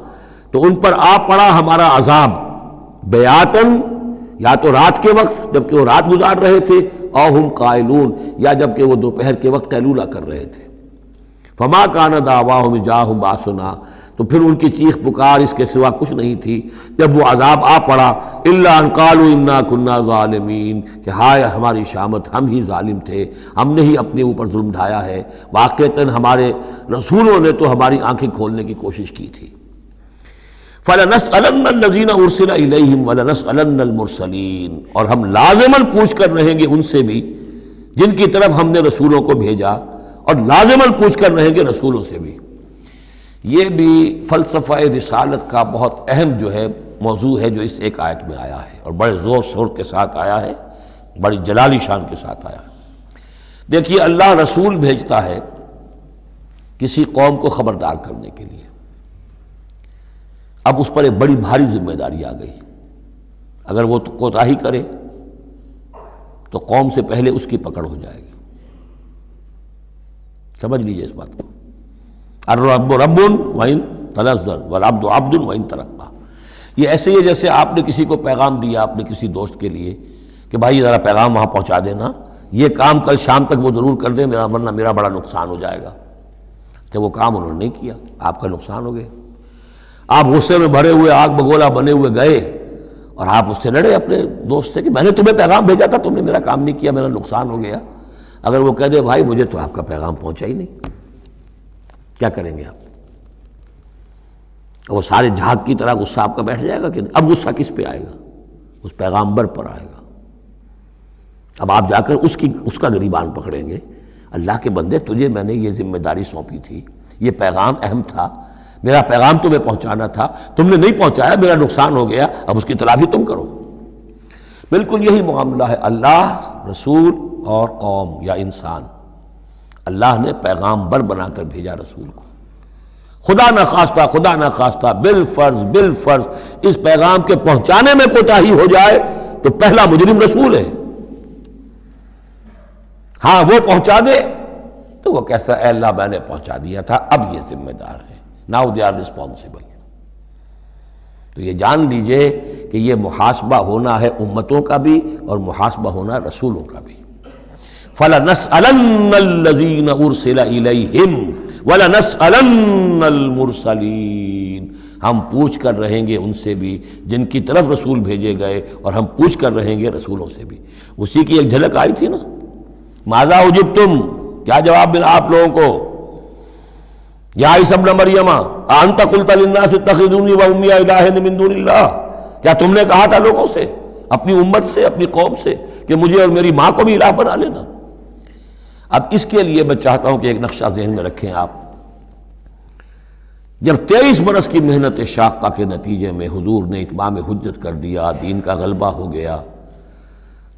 تو ان پر آ پڑا ہمارا عذاب، بیاتن، یا تو رات کے وقت جبکہ وہ رات گزار رہے تھے، او ہم قائلون، یا جبکہ وہ دوپہر کے وقت قیلولہ کر رہے تھے۔ فما کان دعواہم اذ جاءھم بأسنا، تو پھر ان کی چیخ پکار اس کے سوا کچھ نہیں تھی جب وہ عذاب آ پڑا، الا ان قالوا انا كنا ظالمین، کہ ہائے ہماری شامت، ہم ہی ظالم تھے، ہم نے ہی اپنے اوپر ظلم ڈھایا ہے، واقعتاً ہمارے رسولوں نے تو ہماری آنکھیں کھولنے کی کوشش کی تھی۔ فَلَنَسْأَلَنَّ الَّذِينَ أُرْسِلَ إِلَيْهِمْ وَلَنَسْأَلَنَّ الْمُرْسَلِينَ، اور ہم لازماً پوچھ کر رہیں گے ان سے بھی جن کی طرف ہم نے رسولوں کو بھیجا، اور لازماً پوچھ کر رہیں گے رسولوں سے بھی۔ یہ بھی فلسفہ رسالت کا بہت اہم جو ہے موضوع ہے جو اس ایک آیت میں آیا ہے، اور بڑے زور شور کے ساتھ آیا ہے، بڑی جلالی شان کے ساتھ آیا ہے۔ دیکھیے اللہ رسول بھیجتا ہے کسی قوم کو خبردار کرنے کے لیے، اب اس پر ایک بڑی بھاری ذمہ داری آ گئی، اگر وہ کوتاہی کرے تو قوم سے پہلے اس کی پکڑ ہو جائے گی۔ سمجھ لیجئے اس بات کو، الرب رب وَإِن تنزل والعبد عبد وَإِن ترقى، یہ ایسے ہی ہے جیسے آپ نے کسی کو پیغام دیا اپنے کسی دوست کے لیے کہ بھائی ذرا پیغام وہاں پہنچا دینا، یہ کام کل شام تک وہ ضرور کر دیں، ورنہ میرا بڑا نقصان ہو جائے گا۔ کہ وہ کام انہوں نے نہیں کیا، آپ کا نقصان ہو گیا، آپ غصے میں بھرے ہوئے آگ بگولا بنے ہوئے گئے اور آپ اس سے لڑے اپنے دوست سے کہ میں نے تمہیں پیغام بھیجا تھا، تم نے میرا کام نہیں کیا، میرا نقصان ہو گیا۔ اگر وہ کہہ دے بھائی مجھے تو آپ کا پیغام پہنچا ہی نہیں، کیا کریں گے آپ؟ وہ سارے جھاگ کی طرح غصہ آپ کا بیٹھ جائے گا کہ اب غصہ کس پہ آئے گا؟ اس پیغامبر پر آئے گا۔ اب آپ جا کر اس کا گریبان پکڑیں گے، اللہ کے بندے تجھے میں نے یہ ذمہ داری سونپی تھی، یہ پیغام اہم تھا، میرا پیغام تمہیں پہنچانا تھا، تم نے نہیں پہنچایا، میرا نقصان ہو گیا، اب اس کی تلافی تم کرو۔ بالکل یہی معاملہ ہے اللہ، رسول اور قوم یا انسان۔ اللہ نے پیغامبر بنا کر بھیجا رسول کو، خدا نہ خواستہ بالفرض اس پیغام کے پہنچانے میں کوتاہی ہو جائے تو پہلا مجرم رسول ہے۔ ہاں وہ پہنچا دے تو وہ کہتا ہے اے اللہ میں نے پہنچا دیا تھا، اب یہ ذمہ دار ہے، ناؤ دے آر ریسپانسبل۔ تو یہ جان لیجئے کہ یہ محاسبہ ہونا ہے امتوں کا بھی اور محاسبہ ہونا رسولوں کا بھی۔ فَلَنَسْأَلَنَّ الَّذِينَ أُرْسِلَ إِلَيْهِمْ وَلَنَسْأَلَنَّ الْمُرْسَلِينَ، ہم پوچھ کر رہیں گے ان سے بھی جن کی طرف رسول بھیجے گئے، اور ہم پوچھ کر رہیں گے رسولوں سے بھی۔ اسی کی ایک جھلک آئی تھی نا، ماذا اجبتم، کیا جواب ملا آپ لوگوں کو؟ یا عیسی ابن مریم انت قلت للناس اتخذونی وامي الہین من دون اللہ، کیا تم نے کہا تھا لوگوں سے، اپنی امت سے، اپنی قوم سے کہ مجھے اور میری ماں کو بھی الہ بنا لینا؟ اب اس کے لیے میں چاہتا ہوں کہ ایک نقشہ ذہن میں رکھیں آپ۔ جب 23 برس کی محنت شاقہ کے نتیجے میں حضور نے اتمام حجت کر دیا، دین کا غلبہ ہو گیا،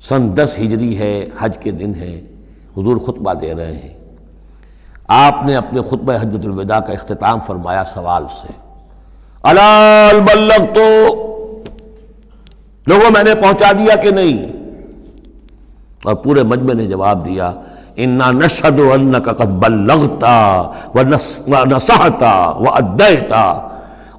سن 10 ہجری ہے، حج کے دن ہے، حضور خطبہ دے رہے ہیں، آپ نے اپنے خطبہ حجۃ الوداع کا اختتام فرمایا سوال سے، الا بلغت، لوگوں میں نے پہنچا دیا کہ نہیں؟ اور پورے مجمع نے جواب دیا انا نشہد انک قد بلغت ونصحت وادیت،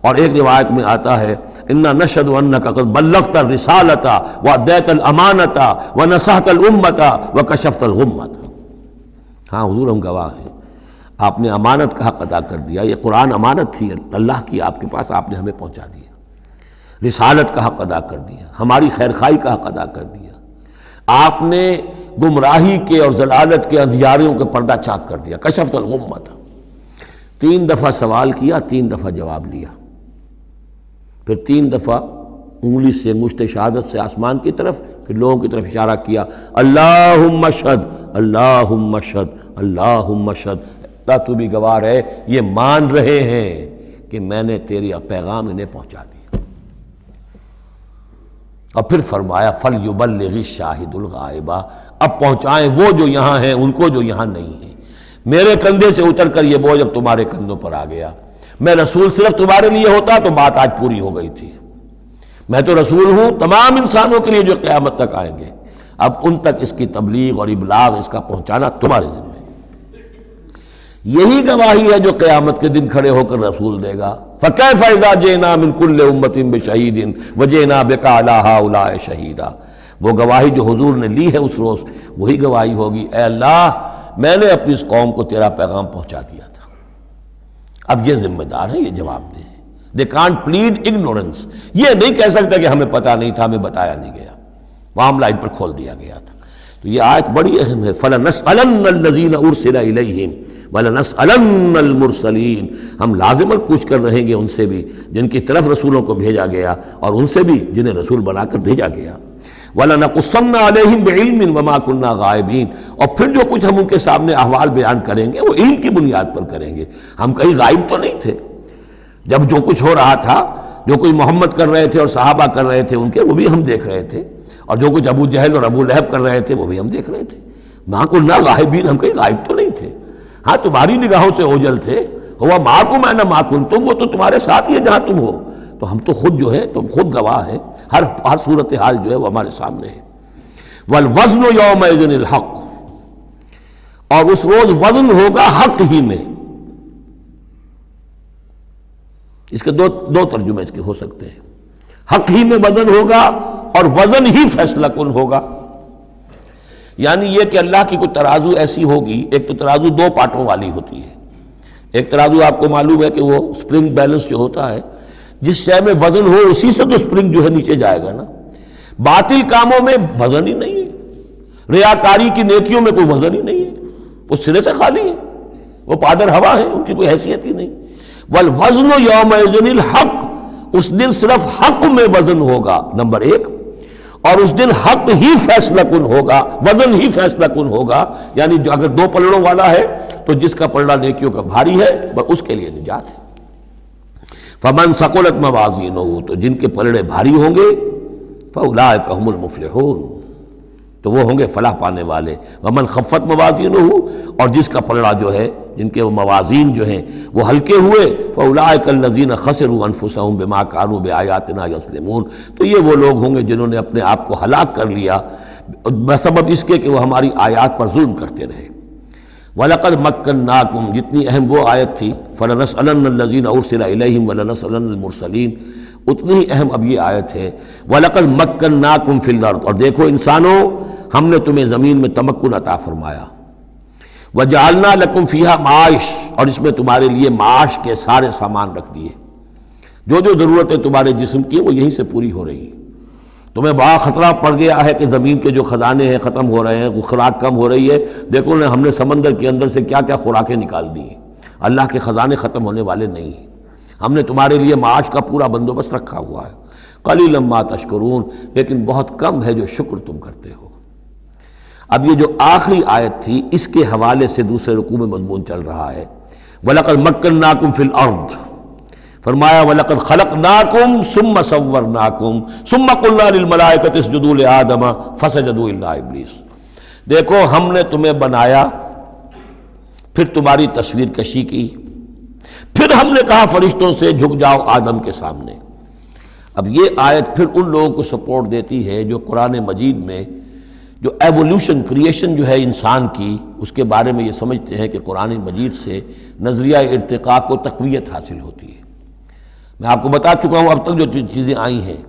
اور ایک روایت میں آتا ہے انا نشہد انک قد بلغت الرسالۃ وادیت الامانۃ ونصحت الامۃ وکشفت الغمۃ۔ ہاں حضور ہم گواہ ہیں، آپ نے امانت کا حق ادا کر دیا، یہ قرآن امانت تھی اللہ کی آپ کے پاس، آپ نے ہمیں پہنچا دیا، رسالت کا حق ادا کر دیا، ہماری خیر خواہی کا حق ادا کر دیا، آپ نے گمراہی کے اور ضلالت کے اندھیاروں کے پردہ چاک کر دیا، کشفت الغمۃ۔ 3 دفعہ سوال کیا، 3 دفعہ جواب لیا، پھر 3 دفعہ انگلی سے انگشت شہادت سے آسمان کی طرف، پھر لوگوں کی طرف اشارہ کیا، اللہم اشہد اللہم اشہد اللہم اشہد، اللہ تو بھی گواہ ہے، یہ مان رہے ہیں کہ میں نے تیری پیغام انہیں پہنچا دیا۔ اور پھر فرمایا فَلْيُبَلِّغِ الشَّاهِدُ الْغَائِبَ، اب پہنچائیں وہ جو یہاں ہیں ان کو جو یہاں نہیں ہیں۔ میرے کندھے سے اتر کر یہ بوجھ اب تمہارے کندھوں پر آ گیا، میں رسول صرف تمہارے لیے ہوتا تو بات آج پوری ہو گئی تھی، میں تو رسول ہوں تمام انسانوں کے لیے جو قیامت تک آئیں گے، اب ان تک اس کی تبلیغ اور ابلاغ، اس کا پہنچانا تمہارے ذمہ ہے۔ یہی گواہی ہے جو قیامت کے دن کھڑے ہو کر رسول دے گا، فَكَيْفَ إِذَا جِئْنَا مِن كُلِّ أُمَّةٍ بِشَهِيدٍ وَجِئْنَا بِكَ عَلَىٰ هَٰؤُلَاءِ شَهِيدًا۔ وہ گواہی جو حضور نے لی ہے اس روز، وہی گواہی ہوگی، اے اللہ میں نے اپنی اس قوم کو تیرا پیغام پہنچا دیا تھا، اب یہ ذمہ دار ہیں، یہ جواب دیں۔ They can't plead ignorance، یہ نہیں کہہ سکتا کہ ہمیں پتہ نہیں تھا، ہمیں بتایا نہیں گیا، معاملہ ان پر کھول دیا گیا تھا۔ تو یہ آیت بڑی اہم ہے، فَلَنَسْأَلَنَّ الَّذِينَ أُرْسِلَ إِلَيْهِمْ وَلَنَسْأَلَنَّ الْمُرْسَلِينَ، ہم لازماً پوچھ کر رہیں گے ان سے بھی جن کی طرف رسولوں کو بھیجا گیا، اور ان سے بھی جنہیں رسول بنا کر بھیجا گیا۔ وَلَنَقُصَّنَّ عَلَيْهِمْ بِعِلْمٍ وَمَا كُنَّا غَائِبِينَ، اور پھر جو کچھ ہم ان کے سامنے احوال بیان کریں گے وہ علم کی بنیاد پر کریں گے، ہم کہیں غائب تو نہیں تھے۔ جب جو کچھ ہو رہا تھا، جو کوئی محمد کر رہے تھے اور صحابہ کر رہے تھے ان کے، وہ بھی ہم دیکھ رہے تھے، اور جو کچھ ابو جہل اور ابو لہب کر رہے تھے وہ بھی ہم دیکھ رہے تھے۔ مَا كُنَّا غَائِبِينَ، ہم کہیں غائب تو نہیں تھے، ہاں تمہاری نگاہوں سے اوجھل تھے، ہوا مَعَكُمْ أَيْنَمَا كُنتُمْ، وہ تو تمہارے ساتھ ہی ہے جہاں تم ہو، تو ہم تو خود جو ہے، تم خود گواہ ہیں، ہر صورتحال جو ہے وہ ہمارے سامنے ہے۔ وَالْوَزْنُ يَوْمَئِذٍ الْحَقُّ، اور اس روز وزن ہوگا حق ہی میں۔ اس کے دو ترجمے اس کے ہو سکتے ہیں، حق ہی میں وزن ہوگا اور وزن ہی فیصلہ کن ہوگا، یعنی یہ کہ اللہ کی کوئی ترازو ایسی ہوگی، ایک تو ترازو 2 پارٹوں والی ہوتی ہے، ایک ترازو آپ کو معلوم ہے کہ وہ سپرنگ بیلنس جو ہوتا ہے، جس شے میں وزن ہو اسی سے تو سپرنگ جو ہے نیچے جائے گا نا۔ باطل کاموں میں وزن ہی نہیں ہے، ریاکاری کی نیکیوں میں کوئی وزن ہی نہیں ہے، وہ سرے سے خالی ہے، وہ پادر ہوا ہے، ان کی کوئی حیثیت ہی نہیں۔ والوزن یومئذ الحق، اس دن صرف حق میں وزن ہوگا، نمبر 1، اور اس دن حق ہی فیصلہ کن ہوگا، وزن ہی فیصلہ کن ہوگا، یعنی جو اگر 2 پلڑوں والا ہے تو جس کا پلڑا نیکیوں کا بھاری ہے بس اس کے لیے نجات ہے۔ فمن ثقلت موازینہ، تو جن کے پلڑے بھاری ہوں گے، فاولئک هم المفلحون، تو وہ ہوں گے فلاح پانے والے۔ ومن خفت موازینہ، اور جس کا پلڑا جو ہے، جن کے موازین جو ہیں وہ ہلکے ہوئے، فاولئک الذین خسروا انفسهم بما كانوا بآیاتنا یظلمون، تو یہ وہ لوگ ہوں گے جنہوں نے اپنے آپ کو ہلاک کر لیا بسبب اس کے کہ وہ ہماری آیات پر ظلم کرتے رہے۔ وَلَقَدْ مَكَّنَّاكُمْ، جتنی اہم وہ آیت تھی، فَلَنَسْأَلَنَّ الَّذِينَ أُرْسِلَ إِلَيْهِمْ وَلَنَسْأَلَنَّ الْمُرْسَلِينَ، اتنی ہی اہم اب یہ آیت ہے، وَلَقَدْ مَكَّنَّاكُمْ فِي الْأَرْضِ، اور دیکھو انسانوں ہم نے تمہیں زمین میں تمکن عطا فرمایا، وَجَعَلْنَا لَكُمْ فِيهَا مَعَاشٍ، اور اس میں تمہارے لیے معاش کے سارے سامان رکھ دیے، جو تضرورتیں تمہارے جسم کی وہ یہیں سے پوری ہو رہی ہیں۔ تمہیں بڑا خطرہ پڑ گیا ہے کہ زمین کے جو خزانے ہیں ختم ہو رہے ہیں، خوراک کم ہو رہی ہے، دیکھو ہم نے سمندر کے اندر سے کیا کیا خوراکیں نکال دی ہیں، اللہ کے خزانے ختم ہونے والے نہیں ہیں، ہم نے تمہارے لیے معاش کا پورا بندوبست رکھا ہوا ہے۔ قلیلا ما تشکرون، لیکن بہت کم ہے جو شکر تم کرتے ہو۔ اب یہ جو آخری آیت تھی اس کے حوالے سے دوسرے رکوع میں مضمون چل رہا ہے، وَلَقَدْ مَكَّنَّاكُمْ فِي الْأَرْضِ، فرمایا وَلَقَدْ خَلَقْنَاكُمْ ثُمَّ صَوَّرْنَاكُمْ ثُمَّ قُلْنَا لِلْمَلَائِكَةِ اسْجُدُوا لِآدَمَ فَسَجَدُوا إِلَّا إِبْلِيسَ، دیکھو ہم نے تمہیں بنایا، پھر تمہاری تصویر کشی کی، پھر ہم نے کہا فرشتوں سے جھک جاؤ آدم کے سامنے۔ اب یہ آیت پھر ان لوگوں کو سپورٹ دیتی ہے جو قرآن مجید میں جو ایوولوشن کریشن جو ہے انسان کی، اس کے بارے میں یہ سمجھتے ہیں کہ قرآن مجید سے نظریہ ارتقاء کو تقویت حاصل ہوتی ہے۔ میں آپ کو بتا چکا ہوں اب تک جو چیزیں آئی ہیں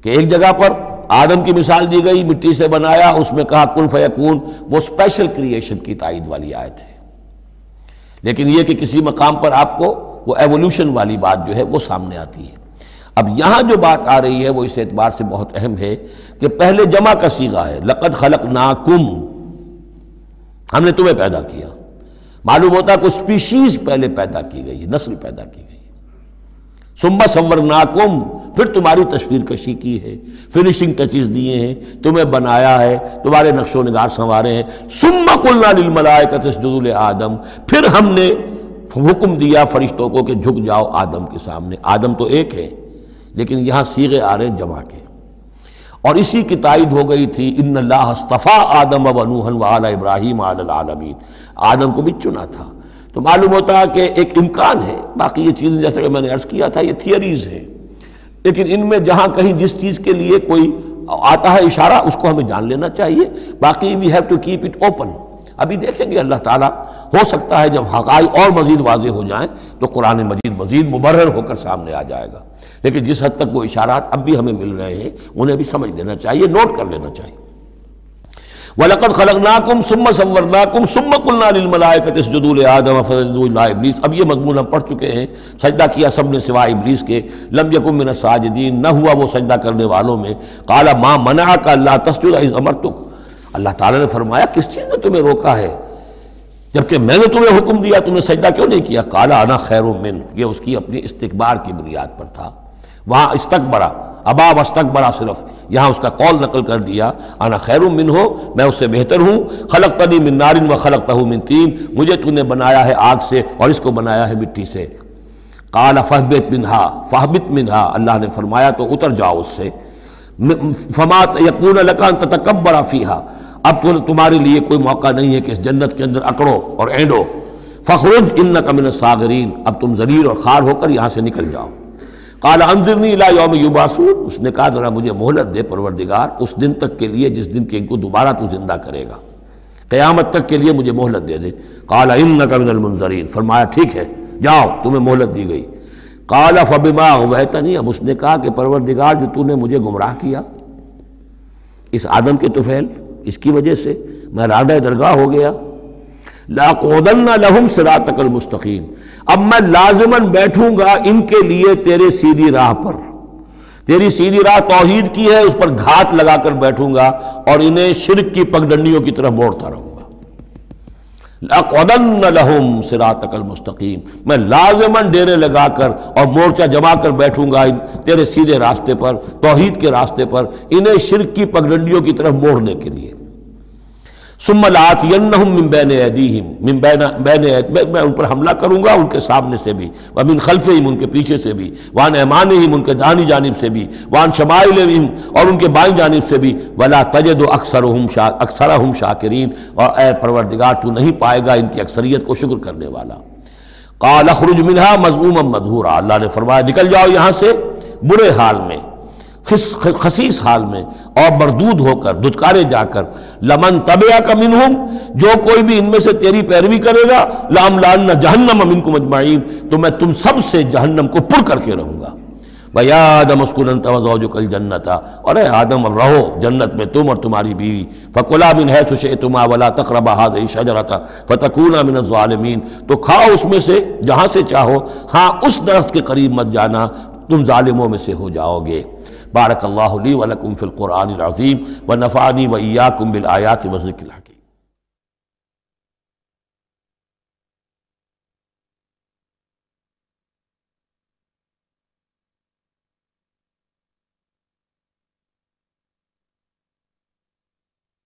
کہ ایک جگہ پر آدم کی مثال دی گئی، مٹی سے بنایا، اس میں کہا کن فیکون، وہ اسپیشل کریشن کی تائید والی آیت ہے۔ لیکن یہ کہ کسی مقام پر آپ کو وہ ایوولوشن والی بات جو ہے وہ سامنے آتی ہے۔ اب یہاں جو بات آ رہی ہے وہ اس اعتبار سے بہت اہم ہے کہ پہلے جمع کا صیغہ ہے، لقد خلقناکم، ہم نے تمہیں پیدا کیا۔ معلوم ہوتا ہے کوئی اسپیشیز پہلے پیدا کی گئی، نسل پیدا کی گئی۔ ثم صورناکم، پھر تمہاری تصویر کشی کی ہے، فنیشنگ ٹچز دیے ہیں، تمہیں بنایا ہے، تمہارے نقش و نگار سنوارے ہیں۔ ثم قلنا للملائکۃ اسجدوا لآدم، پھر ہم نے حکم دیا فرشتوں کو کہ جھک جاؤ آدم کے سامنے۔ آدم تو ایک ہے لیکن یہاں صیغے آ رہے ہیں جمع کے، اور اسی کی تائید ہو گئی تھی ان اللہ اصطفیٰ آدم و نوحا وآل ابراہیم علی العالمین، آدم کو بھی چنا تھا۔ تو معلوم ہوتا ہے کہ ایک امکان ہے، باقی یہ چیزیں جیسے کہ میں نے عرض کیا تھا یہ تھیوریز ہیں، لیکن ان میں جہاں کہیں جس چیز کے لیے کوئی آتا ہے اشارہ اس کو ہمیں جان لینا چاہیے، باقی we have to keep it open. ابھی دیکھیں گے اللہ تعالیٰ، ہو سکتا ہے جب حقائق اور مزید واضح ہو جائیں تو قرآن مزید مبرر ہو کر سامنے آ جائے گا، لیکن جس حد تک وہ اشارات اب بھی ہمیں مل رہے ہیں انہیں بھی سمجھ لینا چاہیے، نوٹ کر لینا چاہیے۔ وَلَقَدْ خَلَقْنَاكُمْ ثُمَّ صَوَّرْنَاكُمْ ثُمَّ قُلْنَا لِلْمَلَائِكَةِ اسْجُدُوا لِآدَمَ فَسَجَدُوا إِلَّا إِبْلِيسَ۔ اب یہ مضمون ہم پڑھ چکے ہیں، سجدہ کیا سب نے سوائے ابلیس کے، لم یکن من الساجدین، نہ ہوا وہ سجدہ کرنے والوں میں۔ قَالَ مَا مَنَعَكَ أَلَّا تَسْجُدَ إِذْ أَمَرْتُكَ، اللہ تعالیٰ نے فرمایا کس چیز نے تمہیں روکا ہے جبکہ میں نے تمہیں حکم دیا، تم نے سجدہ کیوں نہیں کیا؟ قَالَ أَنَا خَيْرٌ مِّنْهُ، یہ اس کی اپنی استکبار کی بنیاد پر تھا۔ وہاں استکبرا، ابا واستکبرا، صرف یہاں اس کا قول نقل کر دیا، انا خیر منہ، میں اس سے بہتر ہوں، خلقتنی من نار وخلقتہ من طین، مجھے تو نے بنایا ہے آگ سے اور اس کو بنایا ہے مٹی سے۔ قال فاہبط منہا، اللہ نے فرمایا تو اتر جاؤ اس سے، فما یکون لک ان تتکبر فیہا، اب تو تمہارے لیے کوئی موقع نہیں ہے کہ اس جنت کے اندر اکڑو اور اینڈو، فخرج انک من الصاغرین، اب تم ذلیل اور خوار ہو کر یہاں سے نکل جاؤ۔ قال انظرنی الی یوم یبعثون، اس نے کہا ذرا مجھے مہلت دے پروردگار اس دن تک کے لیے جس دن کہ ان کو دوبارہ تو زندہ کرے گا، قیامت تک کے لیے مجھے مہلت دے دے۔ قال انک من المنظرین، فرمایا ٹھیک ہے جاؤ تمہیں مہلت دی گئی۔ قال فبما اغویتنی، اب اس نے کہا کہ پروردگار جو تو نے مجھے گمراہ کیا اس آدم کے طفیل، اس کی وجہ سے میں رادہ درگاہ ہو گیا، لَأَقْعُدَنَّ لَهُمْ صِرَاطَكَ الْمُسْتَقِيمَ، اب میں لازماً بیٹھوں گا ان کے لیے تیرے سیدھی راہ پر، تیری سیدھی راہ توحید کی ہے، اس پر گھات لگا کر بیٹھوں گا اور انہیں شرک کی پگڈنڈیوں کی طرف موڑتا رہوں گا۔ لَأَقْعُدَنَّ لَهُمْ صِرَاطَكَ الْمُسْتَقِيمَ، میں لازماً ڈیرے لگا کر اور مورچہ جما کر بیٹھوں گا تیرے سیدھے راستے پر، توحید کے راستے پر، انہیں شرک کی پگڈنڈیوں کی طرف موڑنے کے لیے۔ ثم لآتینہم من بین ایدیہم، میں ان پر حملہ کروں گا ان کے سامنے سے بھی، ومن خلفہم ان کے پیچھے سے بھی، وعن ایمانہم ان کے دانی جانب سے بھی، وعن شمائلہم اور ان کے بائیں جانب سے بھی، ولا تجد اکثرہم شاکرین، اور اے پروردگار تو نہیں پائے گا ان کی اکثریت کو شکر کرنے والا۔ قال اخرج منہا مذموما مدحورا، اللہ نے فرمایا نکل جاؤ یہاں سے برے حال میں، خسیس حال میں اور مردود ہو کر، دھتکارے جا کر۔ لمن تبعک منہم، جو کوئی بھی ان میں سے تیری پیروی کرے گا، لاملأن جہنم منکم اجمعین، تو میں تم سب سے جہنم کو پر کر کے رہوں گا۔ وَيَا آدَمُ اسْكُنْ أَنْتَ وَزَوْجُكَ الْجَنَّةَ، اور اے آدم اب رہو جنت میں تم اور تمہاری بیوی، فَكُلَا مِنْ حَيْثُ شِئْتُمَا وَلَا تَقْرَبَا هَٰذِهِ الشَّجَرَةَ فَتَكُونَا مِنَ الظَّالِمِينَ، تو کھاؤ اس میں سے جہاں سے چاہو، ہاں اس درخت کے قریب مت جانا، تم ظالموں میں سے ہو جاؤ گے۔ بارک اللہ لی ولکم فی القرآن العظیم ونفعنی وإیاکم بالآیات والذکر الحکیم۔